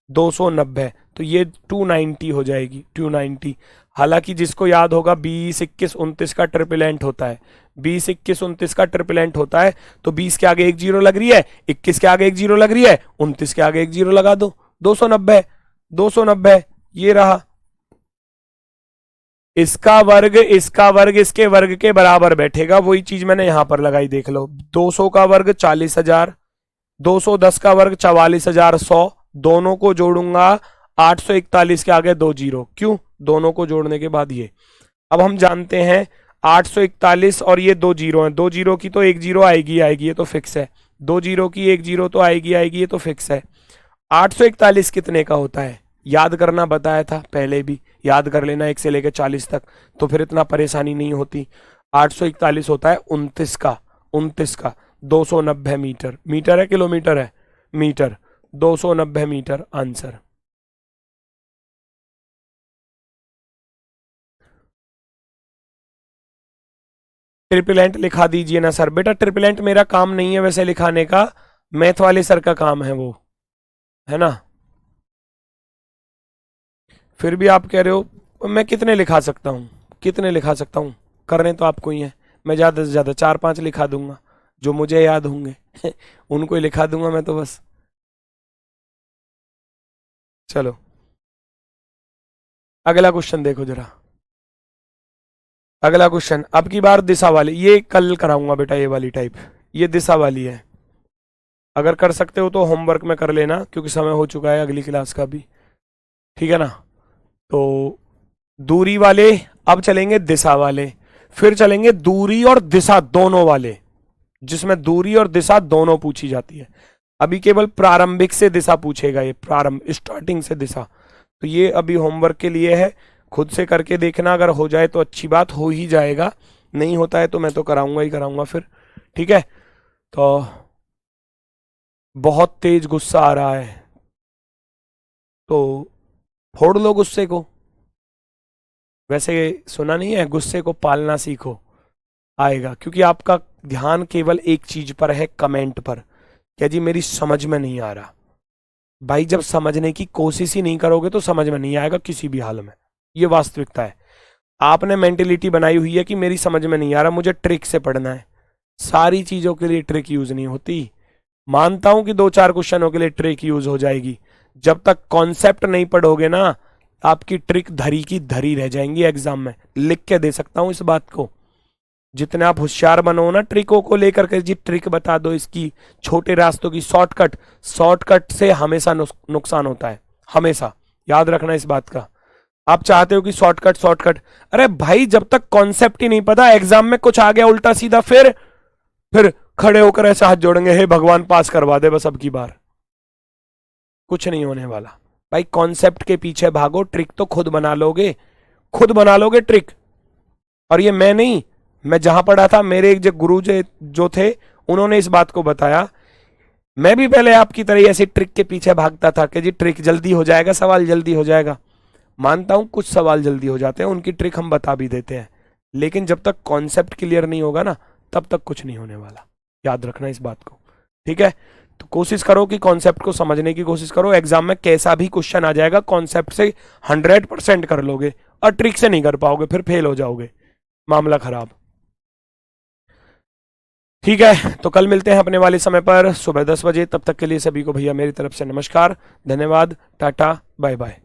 290, तो ये 290 हो जाएगी, 290। हालांकि जिसको याद होगा 20 21 29 का ट्रिपलेंट होता है, 20 21 29 का ट्रिपलेंट होता है। तो 20 के आगे 1 जीरो लग रही है, 21 के आगे 1 जीरो लग रही है, 29 के आगे 1 जीरो लगा दो, 290, 290 ये रहा। इसका वर्ग इसके वर्ग के बराबर बैठेगा, वही चीज मैंने यहां पर लगाई, देख लो। 200 का वर्ग 40,000, 210 का वर्ग 44,100, दोनों को जोड़ूंगा 841 के आगे 2 जीरो, क्यों, दोनों को जोड़ने के बाद ये। अब हम जानते हैं 841 और ये 2 जीरो है, 2 जीरो की तो 1 जीरो आएगी आएगी, ये तो फिक्स है। 2 जीरो की 1 जीरो तो आएगी आएगी, ये तो फिक्स है। 841 कितने का होता है, याद करना बताया था पहले भी, याद कर लेना 1 से लेकर 40 तक, तो फिर इतना परेशानी नहीं होती। 841 होता है 29 का, 29 का 290 मीटर, मीटर है किलोमीटर है, मीटर, 290 मीटर आंसर। ट्रिपलेंट लिखा दीजिए ना सर। बेटा ट्रिपलेंट मेरा काम नहीं है वैसे लिखाने का, मैथ वाले सर का काम है वो, है ना। फिर भी आप कह रहे हो मैं कितने लिखा सकता हूँ, कितने लिखा सकता हूँ, करने तो आपको ही है। मैं ज़्यादा से ज़्यादा 4 5 लिखा दूंगा जो मुझे याद होंगे उनको ही लिखा दूंगा मैं तो बस। चलो अगला क्वेश्चन देखो जरा। अगला क्वेश्चन अब की बार दिशा वाली, ये कल कराऊंगा बेटा, ये वाली टाइप, ये दिशा वाली है। अगर कर सकते हो तो होमवर्क में कर लेना, क्योंकि समय हो चुका है अगली क्लास का भी, ठीक है ना। तो दूरी वाले अब चलेंगे दिशा वाले। फिर चलेंगे दूरी और दिशा दोनों वाले, जिसमें दूरी और दिशा दोनों पूछी जाती है। अभी केवल प्रारंभिक से दिशा पूछेगा, ये प्रारंभ स्टार्टिंग से दिशा। तो ये अभी होमवर्क के लिए है, खुद से करके देखना, अगर हो जाए तो अच्छी बात, हो ही जाएगा, नहीं होता है तो मैं तो कराऊंगा ही कराऊंगा फिर, ठीक है। तो बहुत तेज गुस्सा आ रहा है, तो फोड़ लो गुस्से को। वैसे सुना नहीं है, गुस्से को पालना सीखो, आएगा। क्योंकि आपका ध्यान केवल एक चीज पर है, कमेंट पर, क्या जी मेरी समझ में नहीं आ रहा। भाई जब समझने की कोशिश ही नहीं करोगे तो समझ में नहीं आएगा किसी भी हाल में, ये वास्तविकता है। आपने मेंटेलिटी बनाई हुई है कि मेरी समझ में नहीं आ रहा, मुझे ट्रिक से पढ़ना है। सारी चीजों के लिए ट्रिक यूज नहीं होती। मानता हूं कि 2-4 क्वेश्चनों के लिए ट्रिक यूज हो जाएगी, जब तक कॉन्सेप्ट नहीं पढ़ोगे ना, आपकी ट्रिक धरी की धरी रह जाएंगी एग्जाम में। लिख के दे सकता हूं इस बात को। जितने आप होशियार बनो ना ट्रिकों को लेकर के, जी ट्रिक बता दो इसकी, छोटे रास्तों की, शॉर्टकट से हमेशा नुकसान होता है, हमेशा याद रखना इस बात का। आप चाहते हो कि शॉर्टकट, अरे भाई जब तक कॉन्सेप्ट ही नहीं पता, एग्जाम में कुछ आ गया उल्टा सीधा, फिर खड़े होकर ऐसा हाथ जोड़ेंगे, हे भगवान पास करवा दे बस अब की बार, कुछ नहीं होने वाला। भाई कॉन्सेप्ट के पीछे भागो, ट्रिक तो खुद बना लोगे ट्रिक। और ये मैं नहीं, मैं जहां पढ़ा था मेरे एक गुरु जो थे, उन्होंने इस बात को बताया। मैं भी पहले आपकी तरह ऐसी ट्रिक के पीछे भागता था कि जी ट्रिक जल्दी हो जाएगा, सवाल जल्दी हो जाएगा। मानता हूं कुछ सवाल जल्दी हो जाते हैं, उनकी ट्रिक हम बता भी देते हैं, लेकिन जब तक कॉन्सेप्ट क्लियर नहीं होगा ना, तब तक कुछ नहीं होने वाला। याद रखना इस बात को, ठीक है। तो कोशिश करो कि कॉन्सेप्ट को समझने की कोशिश करो। एग्जाम में कैसा भी क्वेश्चन आ जाएगा, कॉन्सेप्ट से 100% कर लोगे, और ट्रिक से नहीं कर पाओगे, फिर फेल हो जाओगे, मामला खराब। ठीक है, तो कल मिलते हैं अपने वाले समय पर सुबह 10 बजे। तब तक के लिए सभी को भैया मेरी तरफ से नमस्कार, धन्यवाद, टाटा, बाय बाय।